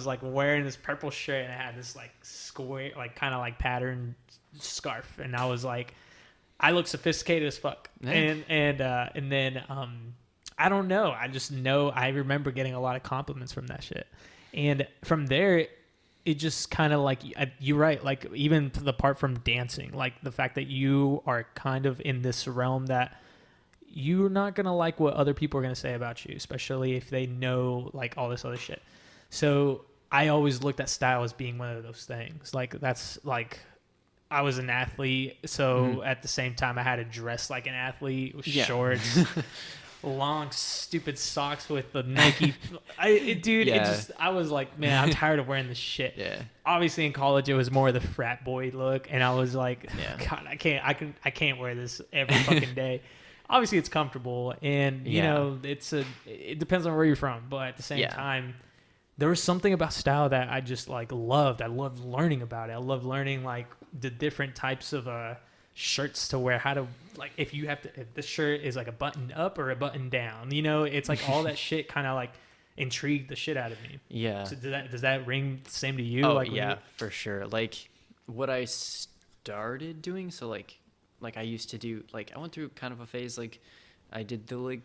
like wearing this purple shirt and I had this like square, like kind of like patterned scarf, and I was like, I look sophisticated as fuck, Yeah. and then I don't know. I just know I remember getting a lot of compliments from that shit, and from there. It just kind of like you're right, like even the part from dancing, like the fact that you are kind of in this realm that you're not gonna like what other people are gonna say about you, especially if they know like all this other shit. So I always looked at style as being one of those things. Like that's like I was an athlete, so at the same time I had to dress like an athlete with Yeah. shorts. Long stupid socks with the Nike. Yeah. I was like, man, I'm tired of wearing this shit. Yeah. Obviously in college it was more the frat boy look, and I was like, Yeah. God, I can't wear this every fucking day. Obviously it's comfortable, and Yeah. it depends on where you're from, but at the same Yeah. time there was something about style that I just like loved. I loved learning about it. I loved learning like the different types of shirts to wear, how to like if this shirt is like a button up or a button down, it's like all that shit kind of like intrigued the shit out of me. Yeah. So does that ring the same to you? Oh, like when yeah, you- for sure. Like what I started doing, so like I used to do, like I went through kind of a phase, like I did the like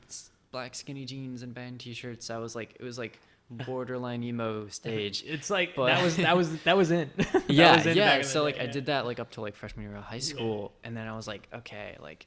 black skinny jeans and band t-shirts. It was like borderline emo stage. It's like But- that was in. That Yeah, was in yeah. back in the So like day, I yeah. did that like up to like freshman year of high school, and then I was like, okay, like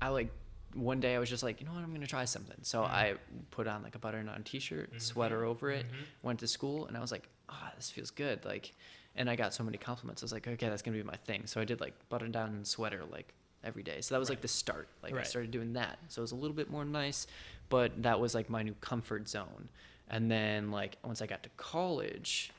I like one day I was just like, you know what, I'm gonna try something. So I put on like a button-on t-shirt, sweater over it, went to school, and I was like, this feels good. Like, and I got so many compliments. I was like, okay, that's gonna be my thing. So I did like button down and sweater like every day. So that was like the start. Like I started doing that. So it was a little bit more nice, but that was like my new comfort zone. And then like once I got to college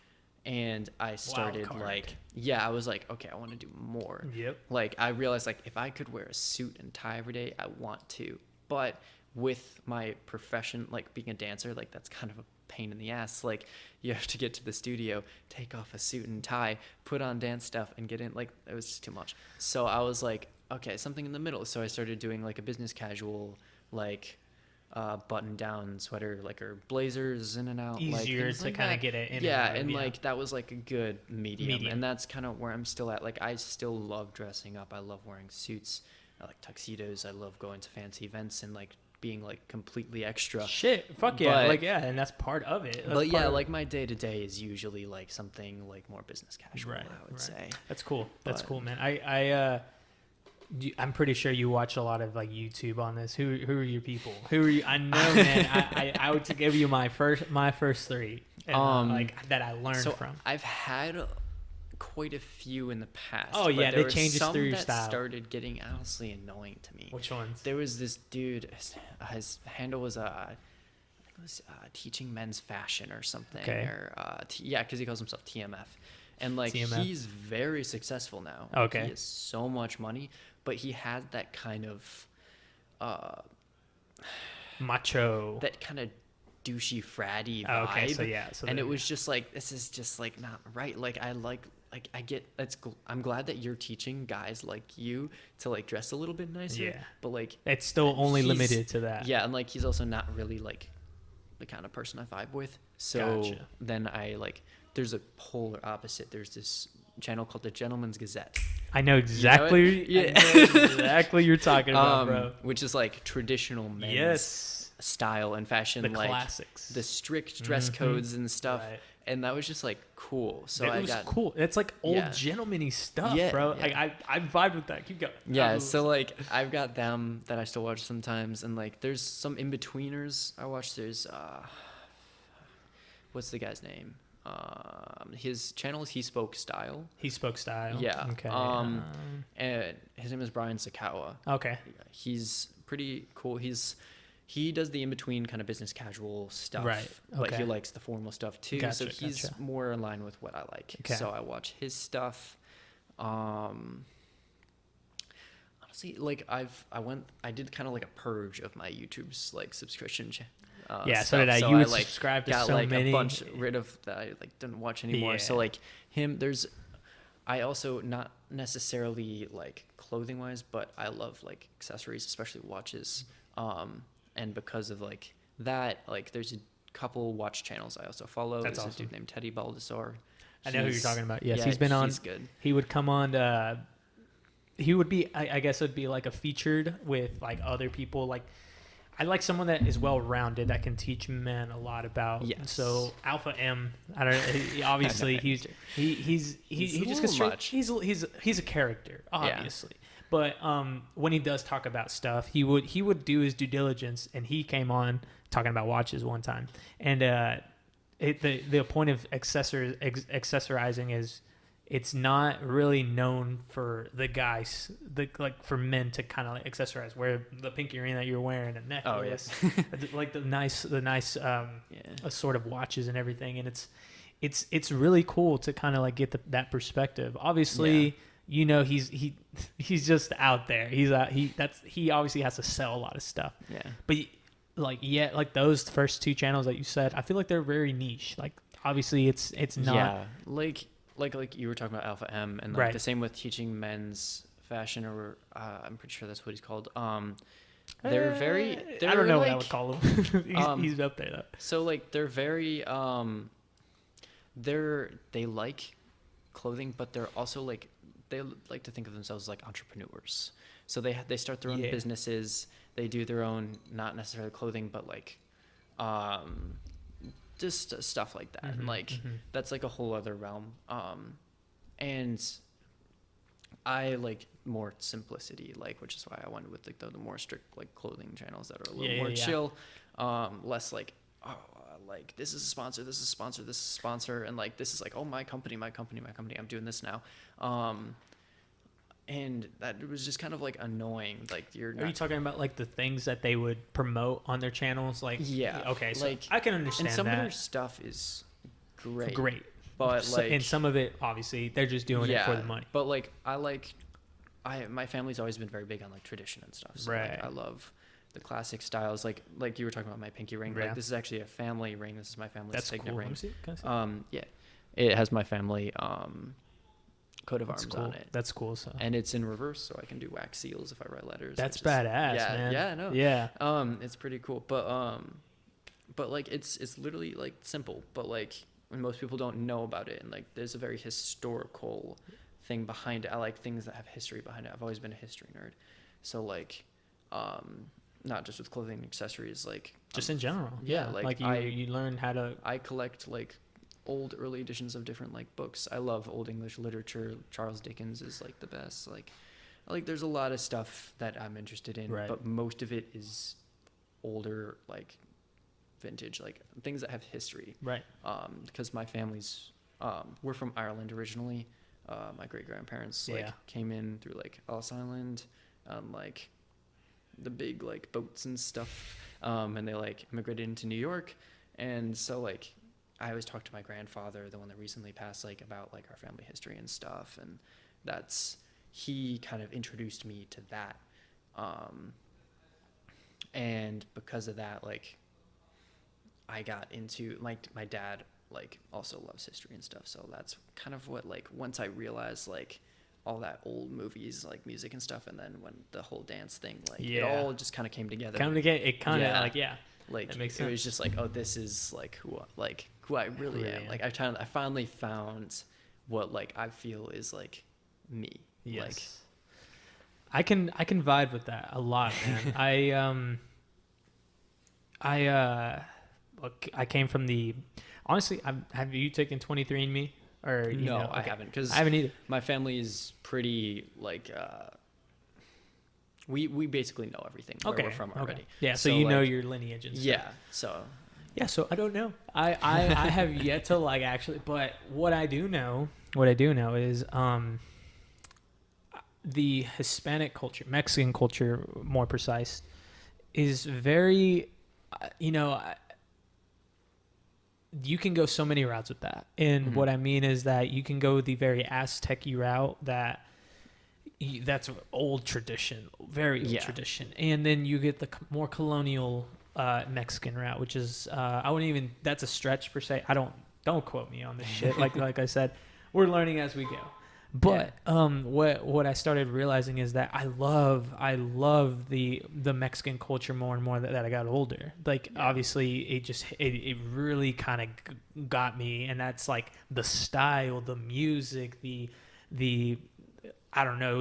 and I started like, I was like, okay, I want to do more. Yep. Like I realized like if I could wear a suit and tie every day, I want to. But with my profession, like being a dancer, like that's kind of a pain in the ass. Like you have to get to the studio, take off a suit and tie, put on dance stuff and get in. Like it was just too much. So I was like, okay, something in the middle. So I started doing like a business casual, like button down sweater, like, or blazers in and out. Easier like, to kind of get it in. And like that was like a good medium. And that's kind of where I'm still at. Like I still love dressing up. I love wearing suits. I like tuxedos. I love going to fancy events and like being like completely extra. Shit, fuck yeah. Like and that's part of it. But yeah, like my day to day is usually like something like more business casual, I would say. That's cool. That's cool, man. I'm pretty sure you watch a lot of like YouTube on this. Who are your people? Who are you? I know, man. I would give you my first three, and, like that I learned from. I've had quite a few in the past. Oh yeah, they changed through your style. Some started getting honestly annoying to me. Which ones? There was this dude. His handle was teaching men's fashion or something. Okay. Or because he calls himself TMF, and like TMF. he's very successful now. Okay. He has so much money, but he had that kind of macho, that kind of douchey fratty vibe. Okay, so and it was just like, this is just like not right. Like I get I'm glad that you're teaching guys like you to like dress a little bit nicer. Yeah. But like it's still only limited to that. Yeah, and like he's also not really like the kind of person I vibe with. So then I like, there's a polar opposite. There's this channel called the Gentleman's Gazette. I know exactly. I know exactly you're talking about, bro. Which is like traditional men's style and fashion, the like classics, the strict dress codes and stuff. Right. And that was just like cool. So it was cool. It's like old gentleman-y stuff, bro. Yeah. Like I vibed with that. Keep going. Yeah. So like I've got them that I still watch sometimes, and like there's some in betweeners I watch. There's what's the guy's name? His channel is He Spoke Style. He Spoke Style. Yeah. Okay. And his name is Brian Sakawa. Okay. He's pretty cool. He does the in-between kind of business casual stuff, right? Okay. But he likes the formal stuff too. Gotcha, so he's more in line with what I like. Okay. So I watch his stuff. Honestly, like I did kind of like a purge of my YouTube's like subscription. So did I. You would subscribe to so many. A bunch rid of that I like didn't watch anymore. Yeah. So like I also not necessarily like clothing wise, but I love like accessories, especially watches. And because of like that, like there's a couple watch channels I also follow. That's There's awesome. a dude named Teddy Baldessar. I know who you're talking about. Yes, he's been on. He's good. He would come on. He would be. I guess it'd be like a featured with like other people. Like I like someone that is well rounded that can teach men a lot about. Yes. So Alpha M. I don't. Obviously he's just gets straight. He's a character, obviously. Yeah. But when he does talk about stuff, he would do his due diligence, and he came on talking about watches one time. And the point of accessorizing is it's not really known for the guys, like for men to kind of like accessorize, wear the pinky ring that you're wearing, a necklace, like the nice sort of watches and everything. And it's really cool to kind of like get that perspective. Obviously. Yeah. You know, he's just out there. He obviously has to sell a lot of stuff. Yeah. But like those first two channels that you said, I feel like they're very niche. Like obviously it's not. Yeah. Like you were talking about Alpha M, and like the same with teaching men's fashion, or I'm pretty sure that's what he's called. They're very. I don't know like, what I would call him. He's up there though. So like they're very. They like clothing, but they're also like. They like to think of themselves as like entrepreneurs. So they start their own businesses. They do their own, not necessarily clothing, but like just stuff like that. And like that's like a whole other realm. And I like more simplicity, like, which is why I went with like the more strict like clothing channels that are a little more chill, less like like this is a sponsor, this is a sponsor, this is a sponsor, and like this is like, oh, my company, I'm doing this now. And that was just kind of like annoying. Like Are you talking about like the things that they would promote on their channels? Like, yeah, okay, so like, I can understand and some that. of their stuff is great, but So, like, and some of it obviously they're just doing it for the money. But like my family's always been very big on like tradition and stuff. So Right. like, I love the classic styles. Like you were talking about my pinky ring. Yeah. Like this is actually a family ring. This is my family's That's signet cool. ring. Let me see. Can I see? Yeah, it has my family coat of That's arms cool. on it. That's cool. So And it's in reverse, so I can do wax seals if I write letters. that's badass, yeah, man. Yeah, I know. Yeah. It's pretty cool. But like it's literally like simple, but like when most people don't know about it, and like there's a very historical thing behind it. I like things that have history behind it. I've always been a history nerd. So like not just with clothing and accessories, like Just in general. yeah, like you learn how to. I collect like old early editions of different like books. I love old English literature. Charles Dickens is like the best. Like there's a lot of stuff that I'm interested in, Right. but most of it is older, like vintage, like things that have history. Right. Because my family's we're from Ireland originally. My great grandparents like Yeah. came in through like Ellis Island, like the big like boats and stuff, and they like immigrated into New York, and so like I always talk to my grandfather, the one that recently passed, like about like our family history and stuff, and he kind of introduced me to that, and because of that, like I got into like my dad like also loves history and stuff, so that's kind of what like once I realized like all that old movies like music and stuff, and then when the whole dance thing like it all just kind of came together. It kind of like that makes it sense. was just like, oh, this is like who I really am. Like I finally found what like I feel is like me. Yes. I can vibe with that a lot, man. I came from the honestly. Have you taken 23andMe or you no? know? I haven't, because I haven't either. My family is pretty like we basically know everything where we're from already. Yeah, so you know your lineage and stuff. Yeah, so so I don't know. I have yet to like actually, but what I do know is the Hispanic culture, Mexican culture, more precise, is very, you can go so many routes with that. And what I mean is that you can go the very Aztec-y route that's old tradition, very old tradition. And then you get the more colonial Mexican route, which is, that's a stretch per se. Don't quote me on this shit. Like I said, we're learning as we go. But what I started realizing is that I love the Mexican culture more and more that I got older. Like obviously it really kind of got me, and that's like the style, the music, the I don't know,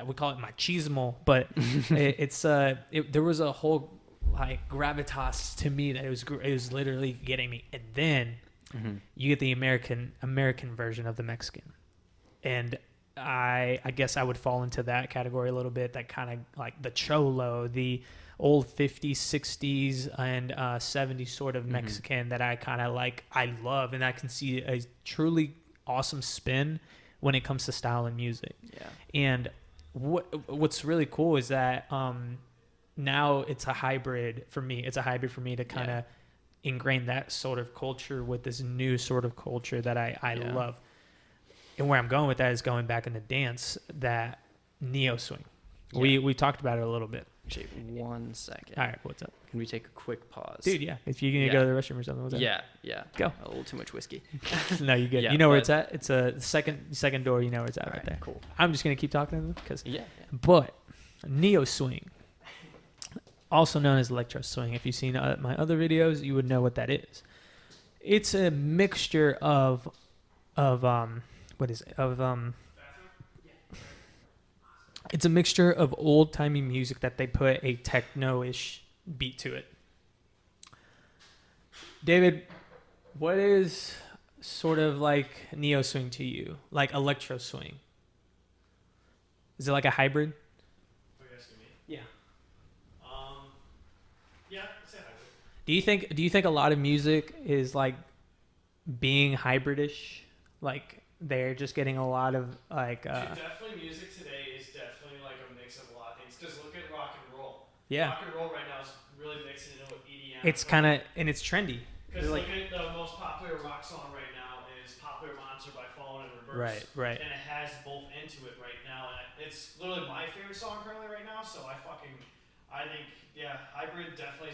we call it machismo, but there was a whole like gravitas to me that it was literally getting me. And then you get the American version of the Mexican. And I guess I would fall into that category a little bit, that kind of like the cholo, the old 50s, 60s, and 70s sort of Mexican that I kind of like, I love, and I can see a truly awesome spin when it comes to style and music. Yeah. And what's really cool is that now it's a hybrid for me. It's a hybrid for me to kind of ingrain that sort of culture with this new sort of culture that I love. And where I'm going with that is going back into dance, that neo swing. Yeah. We talked about it a little bit. Actually, 1 second. All right, what's up? Can we take a quick pause? Dude, yeah. If you're going to go to the restroom or something, what's up? Yeah. Go. A little too much whiskey. No, you're good. You know where it's at? It's a second door. You know where it's at right there. Cool. I'm just going to keep talking to them because. Yeah. But neo swing, also known as electro swing. If you've seen my other videos, you would know what that is. It's a mixture of what is it? It's a mixture of old-timey music that they put a techno-ish beat to it. David, what is sort of like neo swing to you? Like electro swing? Is it like a hybrid? Are you asking me? Yeah. Yeah, it's a hybrid. Do you think a lot of music is like being hybridish? Like they're just getting a lot of like. Dude, definitely music today is definitely like a mix of a lot of things. Because look at rock and roll. Yeah. Rock and roll right now is really mixing into EDM. It's kind of and it's trendy. Because like, look at the most popular rock song right now is "Popular Monster" by Fallen in Reverse. Right. And it has both into it right now, and it's literally my favorite song currently right now. So I think, yeah, hybrid definitely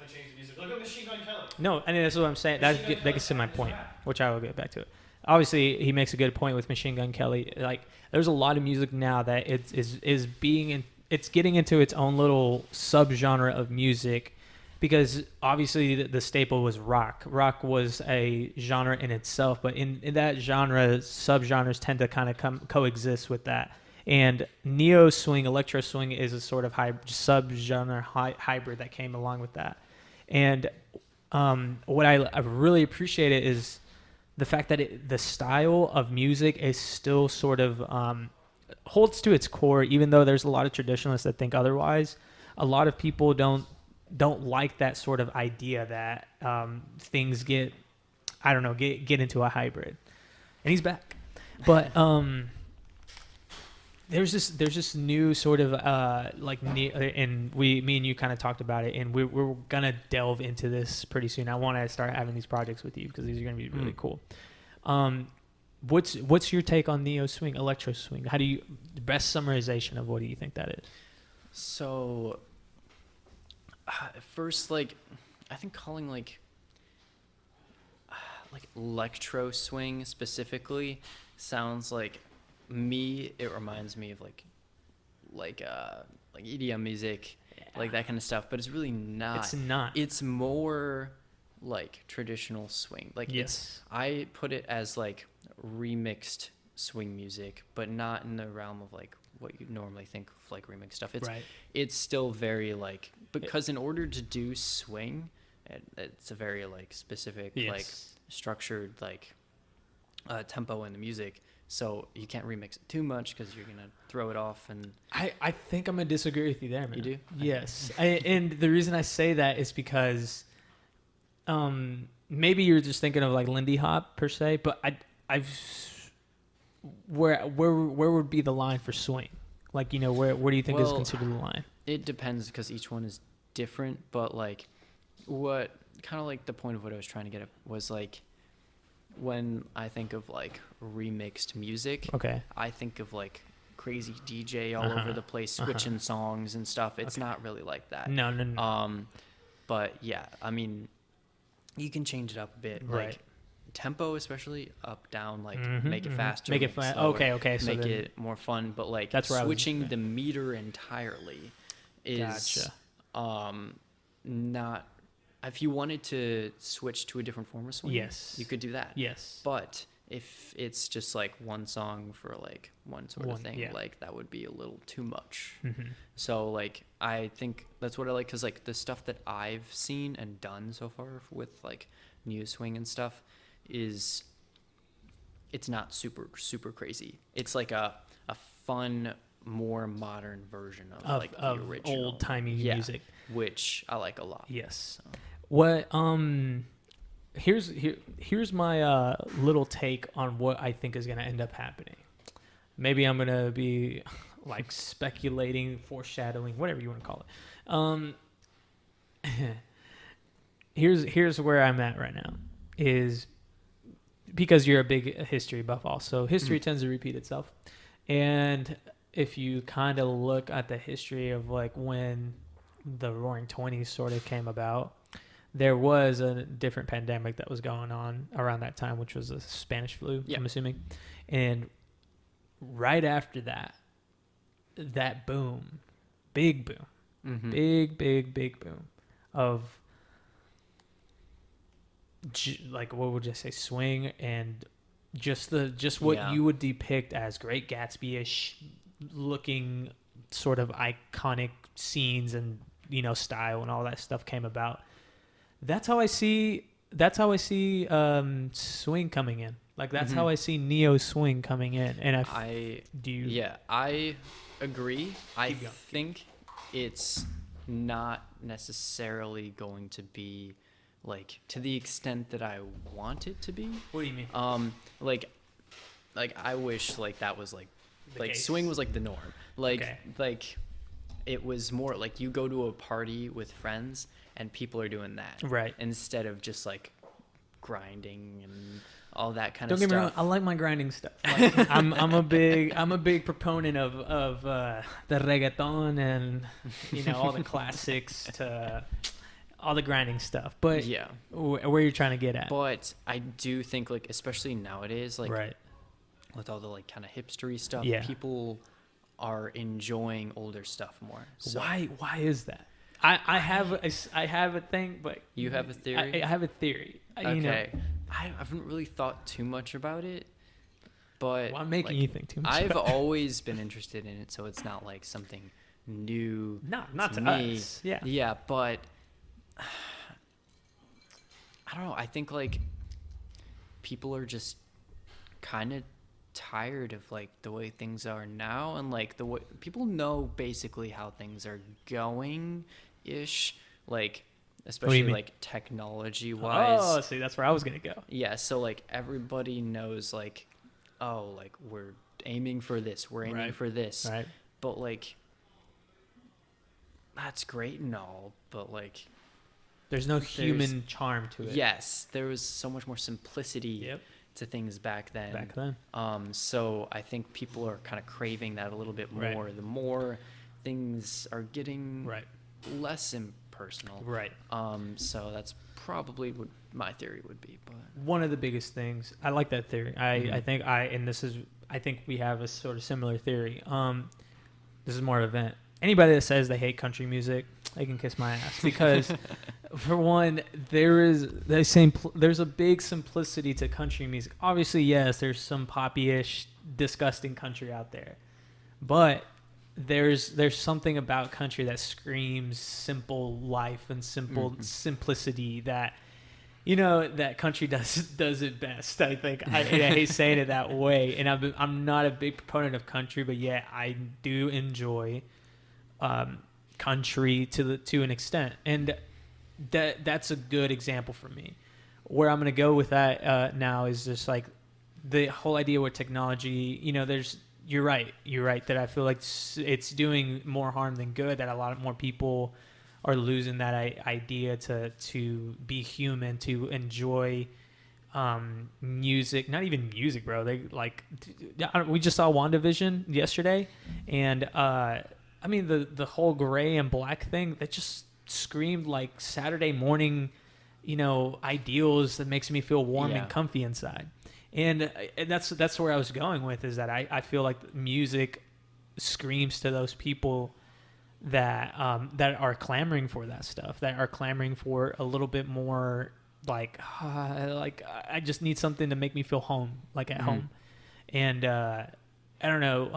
changing music. Look at Machine Gun Kelly. No, I mean that's what I'm saying. That gets to my point, which I will get back to it. Obviously, he makes a good point with Machine Gun Kelly. Like, there's a lot of music now that it's getting into its own little subgenre of music, because obviously the staple was rock. Rock was a genre in itself, but in that genre, subgenres tend to kind of coexist with that. And neo swing, electro swing is a sort of subgenre hybrid that came along with that. And what I really appreciate it is the fact that the style of music is still sort of holds to its core, even though there's a lot of traditionalists that think otherwise. A lot of people don't like that sort of idea that things get into a hybrid. And he's back, but there's this new sort of and me and you kind of talked about it, and we're gonna delve into this pretty soon. I want to start having these projects with you because these are gonna be really cool. What's your take on neo swing, electro swing? How do you the best summarization of what do you think that is? So first, like, I think calling like electro swing specifically sounds like it reminds me of like EDM music, like that kind of stuff, but it's really not. It's not. It's more like traditional swing. Like, yes. I put it as like remixed swing music, but not in the realm of like what you normally think of like remix stuff. It's still very like, because in order to do swing, it's a very like specific, like structured like tempo in the music. So you can't remix it too much because you're gonna throw it off. And I think I'm gonna disagree with you there, man. You do? Yes. And the reason I say that is because maybe you're just thinking of like Lindy Hop per se, but where would be the line for swing? Like, where do you think is considered the line? It depends because each one is different, but like what kind of like the point of what I was trying to get at was like, when I think of like remixed music, okay, I think of like crazy DJ all over the place switching songs and stuff. It's not really like that. No. But yeah, I mean, you can change it up a bit, right. Like tempo, especially up, down, like make it faster, make it fast. Okay. So make it more fun. But like that's switching the meter entirely is not. If you wanted to switch to a different form of swing, yes, you could do that. Yes. But if it's just like one song for like one sort of thing, like that would be a little too much. Mm-hmm. So like I think that's what I like, because like the stuff that I've seen and done so far with like neo swing and stuff is it's not super crazy. It's like a fun, more modern version of like the original old timey music, which I like a lot. Yes. So. What here's my little take on what I think is going to end up happening. Maybe I'm going to be like speculating, foreshadowing, whatever you want to call it. Here's where I'm at right now is because you're a big history buff also. History tends to repeat itself. And if you kind of look at the history of like when the Roaring '20s sort of came about, there was a different pandemic that was going on around that time, which was the Spanish flu, I'm assuming. And right after that boom, big boom, big boom of like, what would you say, swing and just what you would depict as Great Gatsby-ish looking sort of iconic scenes and, style and all that stuff came about. That's how I see swing coming in. Like that's how I see neo swing coming in. And I agree. I think it's not necessarily going to be like to the extent that I want it to be. What do you mean? Like I wish like that was like Case. swing was like the norm. Like Okay. like it was more like you go to a party with friends and people are doing that. Right. Instead of just like grinding and all that kind Don't of get stuff. me wrong. I like my grinding stuff. Like, I'm a big proponent of the reggaeton and all the classics to all the grinding stuff. But Yeah. where you're trying to get at? But I do think like especially nowadays like right. with all the like kind of hipstery stuff, Yeah. people are enjoying older stuff more. So Why is that? I have a thing, but You have a theory? I have a theory. Okay. I haven't really thought too much about it, but Well, I'm making like, you think too much. I've about it. always been interested in it, so it's not like something new. not to me. us. Yeah. Yeah, but I don't know. I think like people are just kind of tired of like the way things are now, and like the way people know basically how things are going ish, like especially mean? like technology wise. Oh, see, that's where I was gonna go. Yeah, so like everybody knows like, oh, like we're aiming for this, we're aiming Right. for this. Right. But like that's great and all, but like There's no human charm to it. yes, there was so much more simplicity Yep. to things back then. Back then. So I think people are kind of craving that a little bit Right. more. The more things are getting Right. less impersonal. Right. So that's probably what my theory would be. But One of the biggest things. I like that theory. I Mhm. think we have a sort of similar theory. This is more of an event. Anybody that says they hate country music, they can kiss my ass because, for one, there's a big simplicity to country music. Obviously, yes, there's some poppy-ish, disgusting country out there, but there's something about country that screams simple life and simplicity that that country does it best. I think I hate saying it that way, and I'm not a big proponent of country, but yeah, I do enjoy country to an extent, and that's a good example for me. Where I'm gonna go with that now is just like the whole idea with technology. You're right that I feel like it's doing more harm than good. That a lot more people are losing that idea to be human, to enjoy music. Not even music, bro. They like we just saw WandaVision yesterday, and I mean the whole gray and black thing that just screamed like Saturday morning, ideals that makes me feel warm Yeah. and comfy inside. And that's where I was going with, is that I feel like music screams to those people that are clamoring for that stuff, that are clamoring for a little bit more like I just need something to make me feel home, like at home. And I don't know,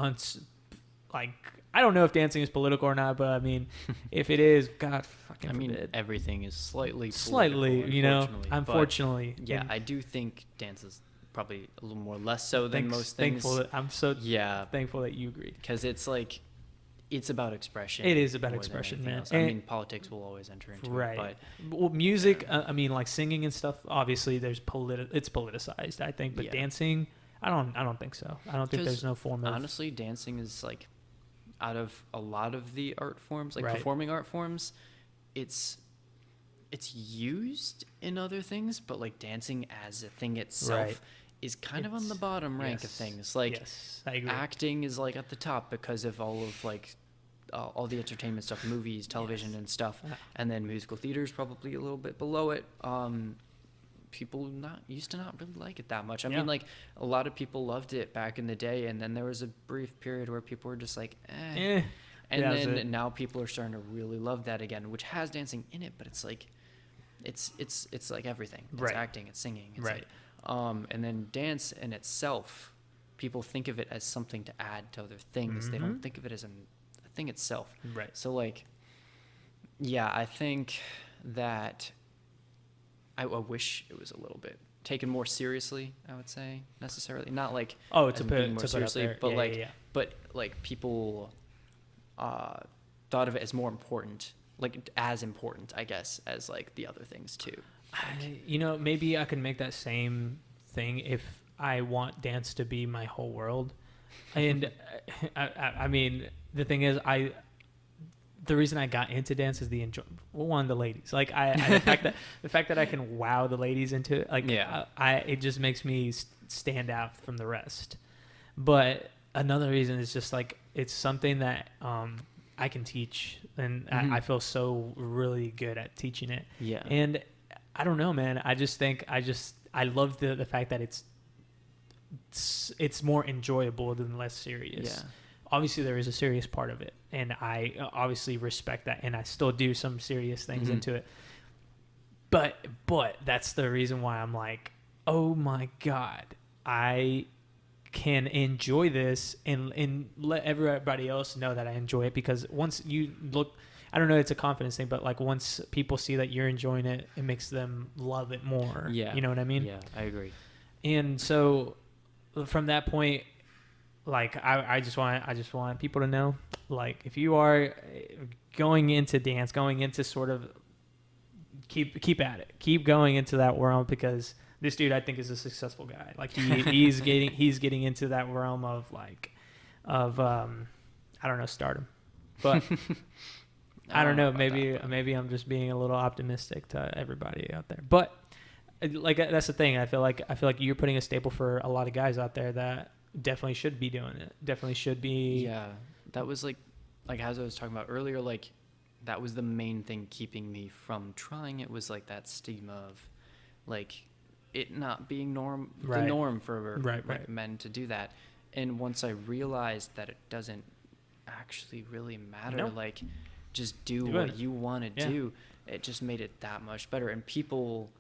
I don't know if dancing is political or not, but I mean, if it is, God fucking forbid. Everything is slightly political, political, unfortunately. But, yeah, And I do think dance is probably a little more less so than most things. I'm so Yeah, thankful that you agreed. because it's like it's about expression. It is about more than expression, anything man. else. I And- mean, politics will always enter into Right. it, but Well, music, I mean, like singing and stuff. Obviously, there's it's politicized, I think. But Yeah. dancing, I don't think so. I don't think 'Cause there's no form of. honestly, dancing is like out of a lot of the art forms, like Right. performing art forms, it's used in other things, but like dancing as a thing itself Right. is kind of on It's- the bottom rank of yes. things. Like Yes, I agree. acting is like at the top because of all of like all the entertainment stuff, movies, television, Yes. and stuff, Yeah. and then musical theater is probably a little bit below it. People used to not really like it that much. I Yeah. mean, like a lot of people loved it back in the day, and then there was a brief period where people were just like, eh. And Yeah, that's it. then now people are starting to really love that again, which has dancing in it, but it's like, it's like everything. It's Right. acting, it's singing, it's Right. and then dance in itself, people think of it as something to add to other things. They don't Mhm. think of it as a thing itself. Right. So like, yeah, I think that I wish it was a little bit taken more seriously. I would say necessarily not like Oh, as to in put being more to put seriously, up there. but Yeah, like yeah, yeah. but like people thought of it as more important. like as important, I guess, as like the other things too. Maybe I can make that same thing if I want dance to be my whole world. And I mean, the thing is, the reason I got into dance is one, the ladies. Like the fact that I can wow the ladies into it, like it just makes me stand out from the rest. But another reason is just like it's something that I can teach, and I feel so really good at teaching it. Yeah. And I don't know, man. I just think I love the fact that it's more enjoyable than less serious. Yeah. Obviously there is a serious part of it, and I obviously respect that, and I still do some serious things into it. But that's the reason why I'm like, oh my God, I can enjoy this and let everybody else know that I enjoy it, because once you look, I don't know, it's a confidence thing, but like once people see that you're enjoying it, it makes them love it more. Yeah. You know what I mean? Yeah, I agree. And so from that point, like I just want people to know, like if you are going into dance, going into sort of keep at it, keep going into that world, because this dude I think is a successful guy. Like he's getting into that realm of I don't know, stardom, but I don't know, maybe I'm just being a little optimistic to everybody out there, but like that's the thing. I feel like you're putting a staple for a lot of guys out there that definitely should be doing it. Definitely should be. Yeah, that was like as I was talking about earlier, like that was the main thing keeping me from trying it, was like that stigma of like it not being the norm for men to do that. And once I realized that it doesn't actually really matter, like just do what you want to do, it just made it that much better. And people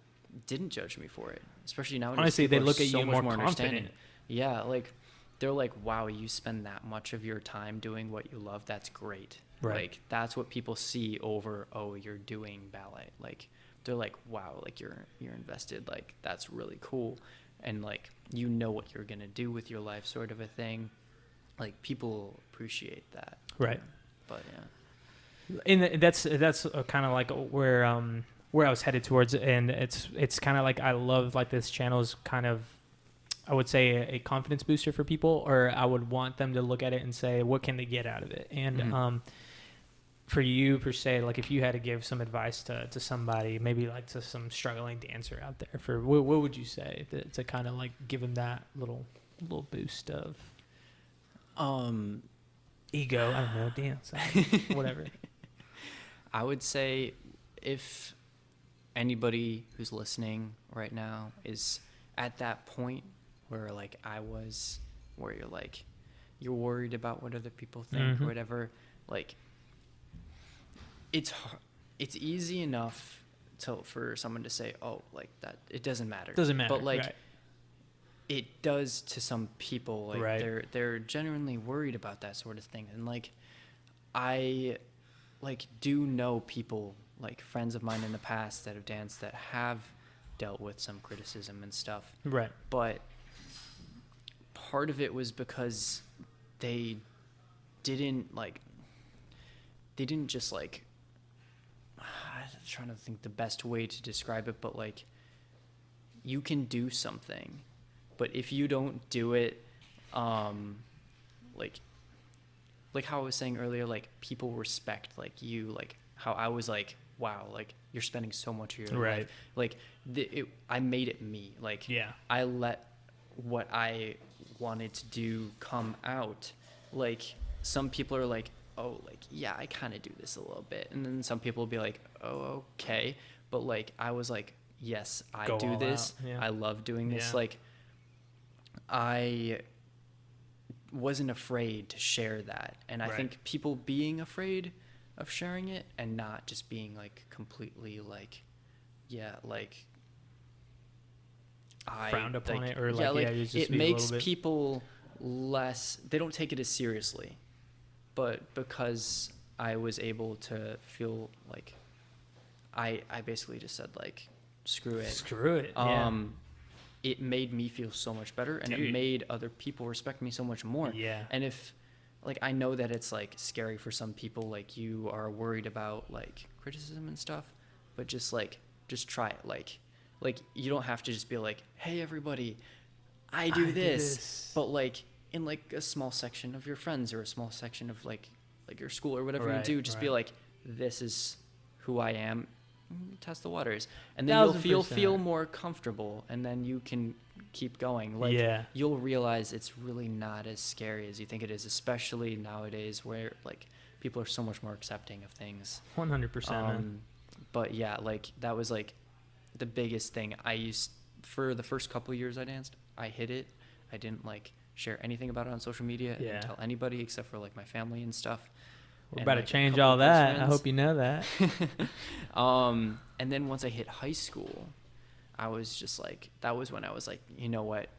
didn't judge me for it, especially nowadays. Honestly, they look at so you much more confident. Yeah, like they're like, wow, you spend that much of your time doing what you love. That's great. Right. Like that's what people see over, oh, you're doing ballet. Like they're like, wow, like you're invested. Like that's really cool. And like, you know what you're going to do with your life, sort of a thing. Like people appreciate that. Right. But yeah. And that's kind of like where I was headed towards, and it's kind of like I love like this channel is kind of, I would say, a confidence booster for people, or I would want them to look at it and say, what can they get out of it? And for you per se, like if you had to give some advice to somebody, maybe like to some struggling dancer out there, for what would you say to kind of like give them that little boost of ego? I don't know, dance, whatever. I would say if anybody who's listening right now is at that point where like I was, where you're like, you're worried about what other people think or whatever, like it's easy enough for someone to say, oh, like that, it doesn't matter. But like it does to some people. Like they're genuinely worried about that sort of thing. And like I like do know people, like friends of mine in the past that have danced, that have dealt with some criticism and stuff. Right. But part of it was because they didn't just like, I'm trying to think the best way to describe it, but like you can do something, but if you don't do it, like how I was saying earlier, like people respect like you, like how I was like, wow, like you're spending so much of your life. Like I made it me. Like I let what I wanted to do come out. Like some people are like, oh, like, yeah, I kind of do this a little bit. And then some people will be like, oh, okay. But like, I was like, yes, I do this. I love doing this. Like I wasn't afraid to share that. And I think people being afraid of sharing it and not just being like completely like, like I frowned upon like, it, or like, it makes people less, they don't take it as seriously. But because I was able to feel like I basically just said like, screw it. It made me feel so much better, and it made other people respect me so much more. And if like, I know that it's like scary for some people, like you are worried about like criticism and stuff, but just try it. Like you don't have to just be like, hey everybody, I do this, but like in like a small section of your friends or a small section of like your school or whatever you do, just be like, this is who I am. Test the waters, and then you'll feel more comfortable, and then you can keep going. Like you'll realize it's really not as scary as you think it is, especially nowadays where like people are so much more accepting of things. 100%. But yeah, like that was like the biggest thing. For the first couple of years I danced, I hid it. I didn't like share anything about it on social media. I didn't tell anybody except for like my family and stuff. We're about to change all that. I hope you know that. And then once I hit high school, I was just like, that was when I was like, you know what,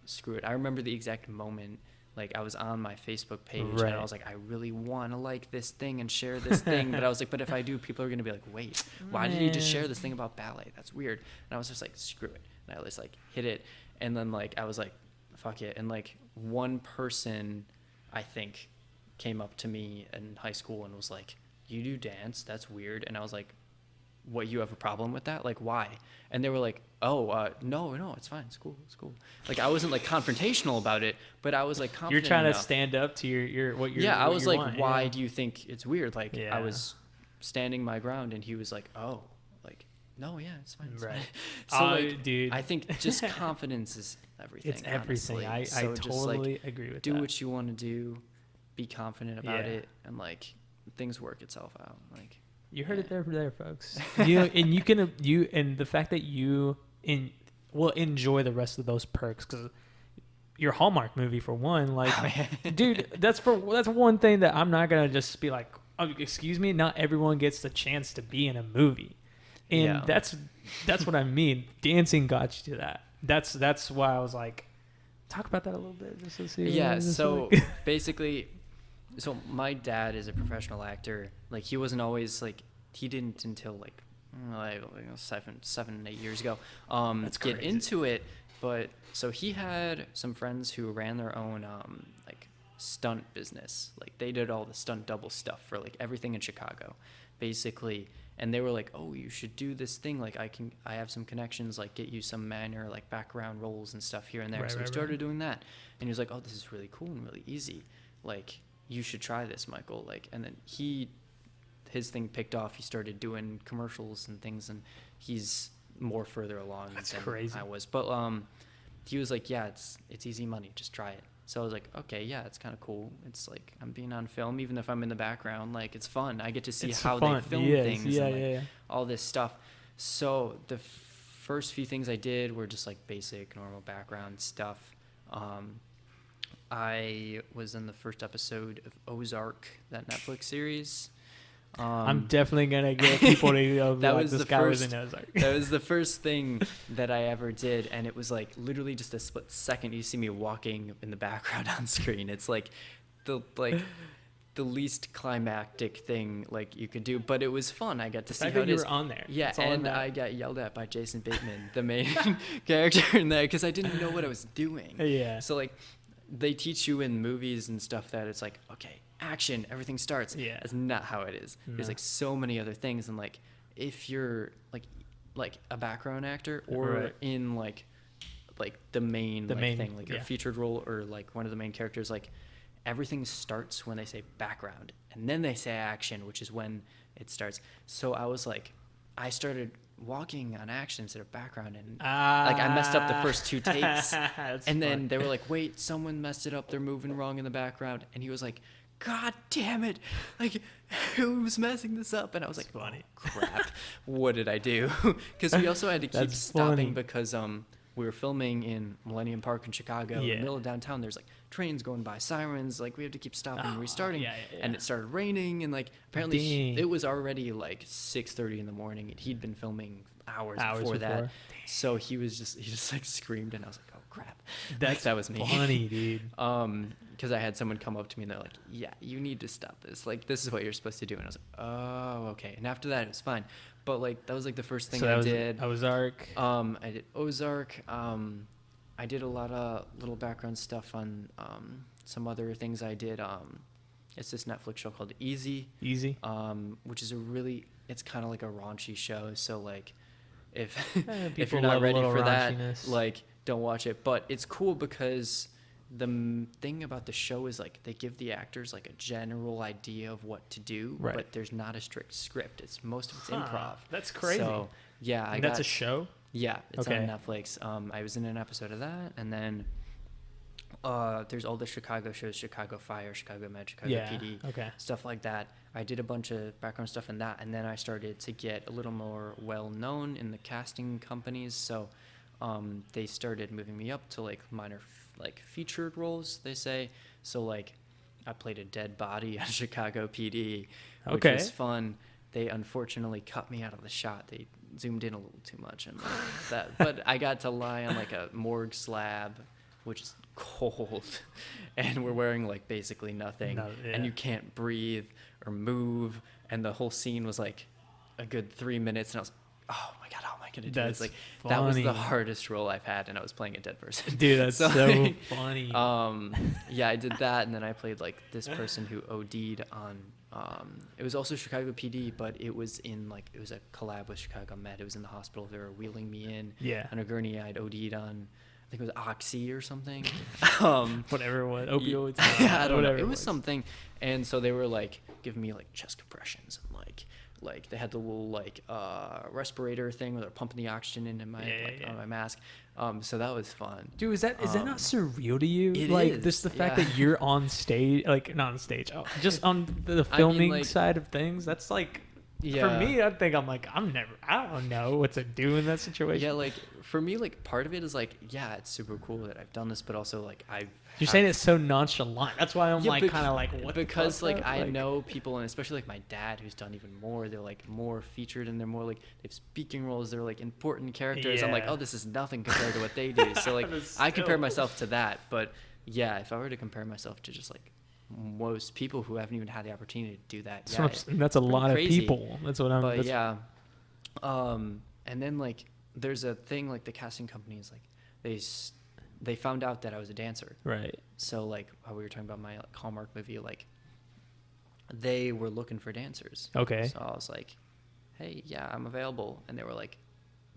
screw it. I remember the exact moment, like I was on my Facebook page and I was like, I really want to like this thing and share this thing. But I was like, but if I do, people are going to be like, wait, why did you just share this thing about ballet? That's weird. And I was just like, screw it. And I just like hit it. And then like, I was like, fuck it. And like one person, I think, came up to me in high school and was like, you do dance? That's weird. And I was like, what, you have a problem with that? Like, why? And they were like, oh, no, it's fine. It's cool. Like, I wasn't like confrontational about it, but I was like confident You're trying enough. To stand up to your what you're. Yeah, I was like, want. why do you think it's weird? Like, I was standing my ground, and he was like, oh, like, no, yeah, it's fine. It's fine. So like, dude, I think just confidence is everything. It's everything. Honestly. I totally like, agree with do that. Do what you want to do, be confident about it, and like things work itself out. Like. You heard it there, folks. And the fact that you will enjoy the rest of those perks, because your Hallmark movie for one, like, dude, that's one thing that I'm not gonna just be like, oh, excuse me. Not everyone gets the chance to be in a movie, and that's what I mean. Dancing got you to that. That's why I was like, talk about that a little bit, just to see. Yeah. So basically. So my dad is a professional actor. Like he wasn't always like, he didn't until like 7, 8 years ago get into it. But so he had some friends who ran their own like stunt business. Like they did all the stunt double stuff for like everything in Chicago, basically. And they were like, oh, you should do this thing. Like I have some connections, like get you some minor like background roles and stuff here and there. So we started doing that. And he was like, oh, this is really cool and really easy. Like, you should try this, Micheal. Like, and then his thing picked off. He started doing commercials and things, and he's more further along than I was. But he was like, yeah, it's easy money. Just try it. So I was like, okay, yeah, it's kind of cool. It's like I'm being on film, even if I'm in the background. Like, it's fun. I get to see how they film things and all this stuff. So the first few things I did were just like basic, normal background stuff. I was in the first episode of Ozark, that Netflix series. I'm definitely gonna get people to know that was this the guy first, was in Ozark. That was the first thing that I ever did, and it was like literally just a split second. You see me walking in the background on screen. It's like the least climactic thing like you could do, but it was fun. I got to see how it is. You were on there. Yeah, and I got yelled at by Jason Bateman, the main character in there, because I didn't know what I was doing. Yeah. So like. They teach you in movies and stuff that it's like, okay, action, everything starts. Yeah. That's not how it is. No. There's like so many other things. And like, if you're like a background actor or in like the main thing, like your featured role or like one of the main characters, like everything starts when they say background and then they say action, which is when it starts. So I was like, I started walking on action instead of background, and like I messed up the first 2 takes and then they were like, wait, someone messed it up, they're moving wrong in the background, and he was like, god damn it, like who's messing this up? And I was like, funny. Oh, crap. What did I do? Because we also had to keep stopping because we were filming in Millennium Park in Chicago, in the middle of downtown. There's like trains going by, sirens, like we had to keep stopping and restarting. And it started raining, and like apparently it was already like 6:30 in the morning, and he'd been filming hours before that. So he just like screamed, and I was like, oh crap. That was me. Funny, dude. Because I had someone come up to me and they're like, yeah, you need to stop this. Like, this is what you're supposed to do. And I was like, oh, okay. And after that, it was fine. But like, that was like the first thing I did. Ozark. I did Ozark. I did a lot of little background stuff on some other things I did. It's this Netflix show called Easy. Easy. Which is a really it's kind of like a raunchy show. So like, if if People you're not love a ready little for that, raunchiness. like, don't watch it. But it's cool because thing about the show is like they give the actors like a general idea of what to do, Right. but there's not a strict script. It's most of it's Huh, improv. that's crazy. So yeah, And that's a show? yeah, it's Okay. on Netflix. I was in an episode of that, and then there's all the Chicago shows: Chicago Fire, Chicago Med, Chicago Yeah. PD, Okay. stuff like that. I did a bunch of background stuff in that, and then I started to get a little more well known in the casting companies. So they started moving me up to like minor like featured roles, they say. So like I played a dead body on Chicago PD, which Okay. was fun. They unfortunately cut me out of the shot. They zoomed in a little too much, and that. But I got to lie on like a morgue slab, which is cold, and we're wearing like basically nothing, and you can't breathe or move. And the whole scene was like a good 3 minutes, and I was, oh my god, how am I gonna do That's this? Like that was the funny. hardest role I've had, and I was playing a dead person. Dude, that's so like, funny. yeah, I did that, and then I played like this person who OD'd on. It was also Chicago PD, but it was in like it was a collab with Chicago Med. It was in the hospital. They were wheeling me in on a gurney. I'd OD'd on, I think it was Oxy or something. Whatever it was, opioids. I don't know. Whatever It was something, and so they were like giving me like chest compressions and like they had the little like respirator thing where they're pumping the oxygen into my on my mask. So that was fun. Dude, is that not surreal to you? It Like is, this, the fact yeah. that you're on stage, like not on stage, just on the filming like- side of things. That's like, for Yeah. me, I think I'm like, I don't know what to do in that situation. Yeah, like for me, like part of it is like, yeah, it's super cool that I've done this, but also like You're saying it so nonchalant. That's why I'm Yeah, like kind of like, what? because the fuck, like bro? I know people, and especially like my dad, who's done even more. They're like more featured, and they're more like they have speaking roles. They're like important characters. I'm like, Yeah. oh, this is nothing compared to what they do. So like But I compare still. myself to that. But yeah, if I were to compare myself to just like most people who haven't even had the opportunity to do that, That's, yeah, what I'm s- that's a pretty lot crazy. of people. That's what I'm. But that's, yeah, and then like there's a thing like the casting companies like they found out that I was a dancer. Right. So like how we were talking about my like, Hallmark movie, like they were looking for dancers. Okay. So I was like, hey, yeah, I'm available. And they were like,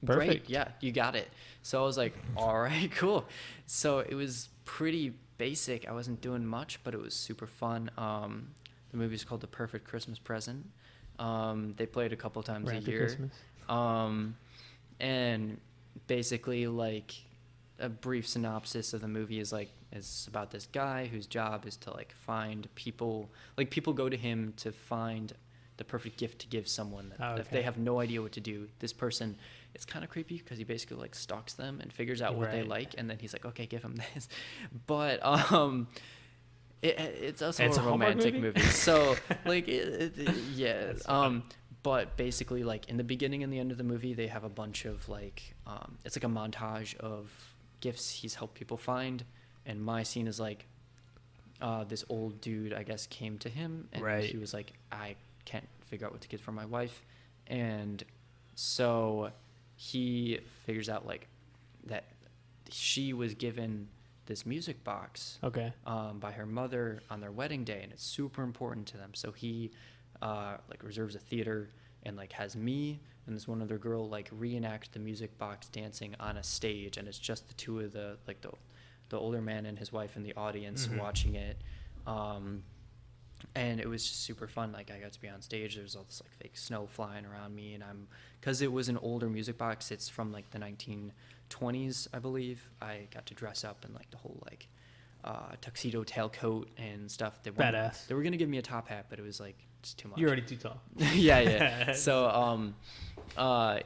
Perfect. great, yeah, you got it. So I was like, all right, cool. So it was pretty basic. I wasn't doing much, but it was super fun. The movie is called The Perfect Christmas Present. They play it a couple times a Happy year. Christmas. And basically like a brief synopsis of the movie is like it's about this guy whose job is to like find people, like people go to him to find the perfect gift to give someone that if they Okay. have no idea what to do. This person, it's kind of creepy because he basically like stalks them and figures out what they Right. like, and then he's like, okay, give him this. But it's also It's a a Hallmark romantic movie? movie. So like yeah. But basically, like in the beginning and the end of the movie, they have a bunch of like, it's like a montage of gifts he's helped people find. And my scene is like, this old dude, I guess, came to him and Right. he was like, I can't figure out what to get for my wife. And so he figures out like that she was given this music box Okay. by her mother on their wedding day, and it's super important to them. So he like reserves a theater and like has me and this one other girl like reenact the music box dancing on a stage, and it's just the two of the like the older man and his wife in the audience Mhm. watching it. And it was just super fun. Like I got to be on stage. There's all this like fake snow flying around me, and because it was an older music box, it's from like the 1920s, I believe. I got to dress up in like the whole like tuxedo tailcoat and stuff. They Badass. They were gonna give me a top hat, but it was like just too much. You're already too tall. yeah. So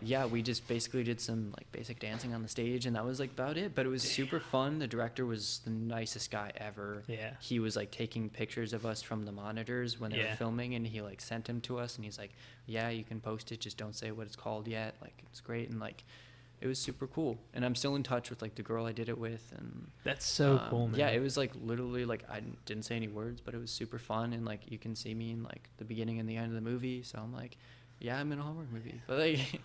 yeah, we just basically did some like basic dancing on the stage, and that was like about it. But it was super fun. The director was the nicest guy ever. Yeah. He was like taking pictures of us from the monitors when they Yeah. were filming, and he like sent them to us, and he's like, yeah, you can post it, just don't say what it's called yet. Like it's great, and like it was super cool. And I'm still in touch with like the girl I did it with, and That's so cool, man. yeah, it was like literally like I didn't say any words, but it was super fun, and like you can see me in like the beginning and the end of the movie. So I'm like, yeah, I'm in a Hallmark movie, but like,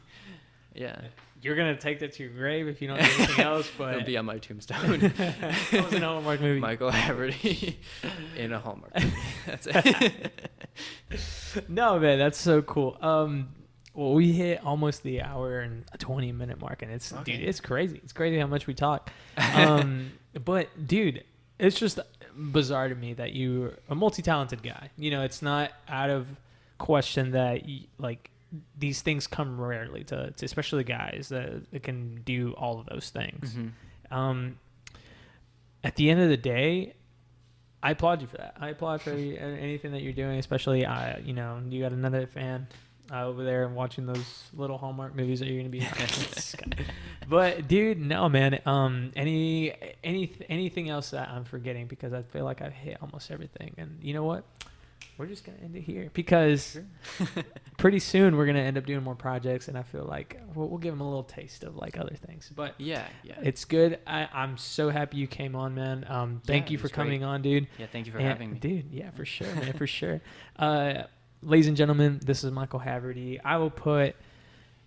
yeah, You're gonna take that to your grave if you don't do anything else. But it'll be on my tombstone. That was an Hallmark movie. Micheal Haverty in a Hallmark movie. That's it. No, man, that's so cool. well, we hit almost the hour and 20-minute mark, and it's Okay. dude, it's crazy. It's crazy how much we talk. But dude, it's just bizarre to me that you're a multi-talented guy. You know, it's not out of question that like these things come rarely to especially guys that can do all of those things. Mm-hmm. At the end of the day, I applaud you for that. I applaud for anything that you're doing, especially you know, you got another fan over there and watching those little Hallmark movies that you're gonna be. But dude, no man. Anything else that I'm forgetting, because I feel like I've hit almost everything. And you know what? We're just gonna end it here because pretty soon we're gonna end up doing more projects, and I feel like we'll give them a little taste of like other things. But Yeah. it's good. I'm so happy you came on, man. Thank Yeah, you it for was coming great. on, dude. Yeah, thank you for And- having me. dude. Yeah, for sure, man, for sure. Ladies and gentlemen, this is Micheal Haverty. I will put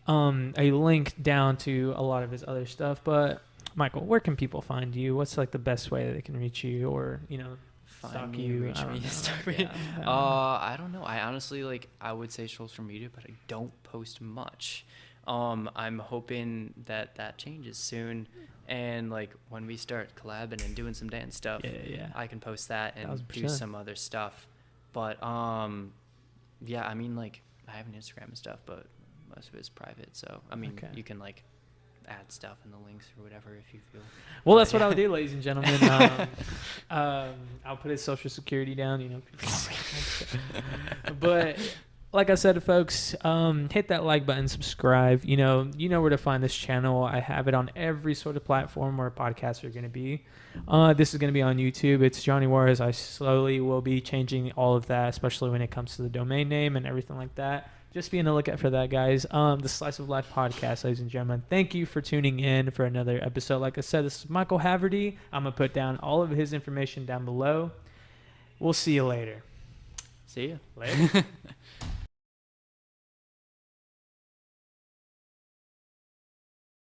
a link down to a lot of his other stuff. But Micheal, where can people find you? What's like the best way that they can reach you, or you know, stalk Find me, you? reach I don't me, know. stalk me. Yeah, I don't know. I don't know. I honestly I would say social media, but I don't post much. I'm hoping that changes soon, and like when we start collabing and doing some dance stuff, Yeah. I can post that and 1000%. do some other stuff. But yeah, I mean, like I have an Instagram and stuff, but most of it's private. So I mean, Okay. you can like add stuff in the links or whatever if you feel. Well, that's Yeah. what I'll do, ladies and gentlemen. I'll put his social security down, you know. But like I said, folks, hit that like button, subscribe. You know where to find this channel. I have it on every sort of platform where podcasts are going to be. This is going to be on YouTube. It's Johnny Juarez. I slowly will be changing all of that, especially when it comes to the domain name and everything like that. Just be on the lookout for that, guys. The Slice of Life podcast, ladies and gentlemen. Thank you for tuning in for another episode. Like I said, this is Micheal Haverty. I'm going to put down all of his information down below. We'll see you later. See ya. Later.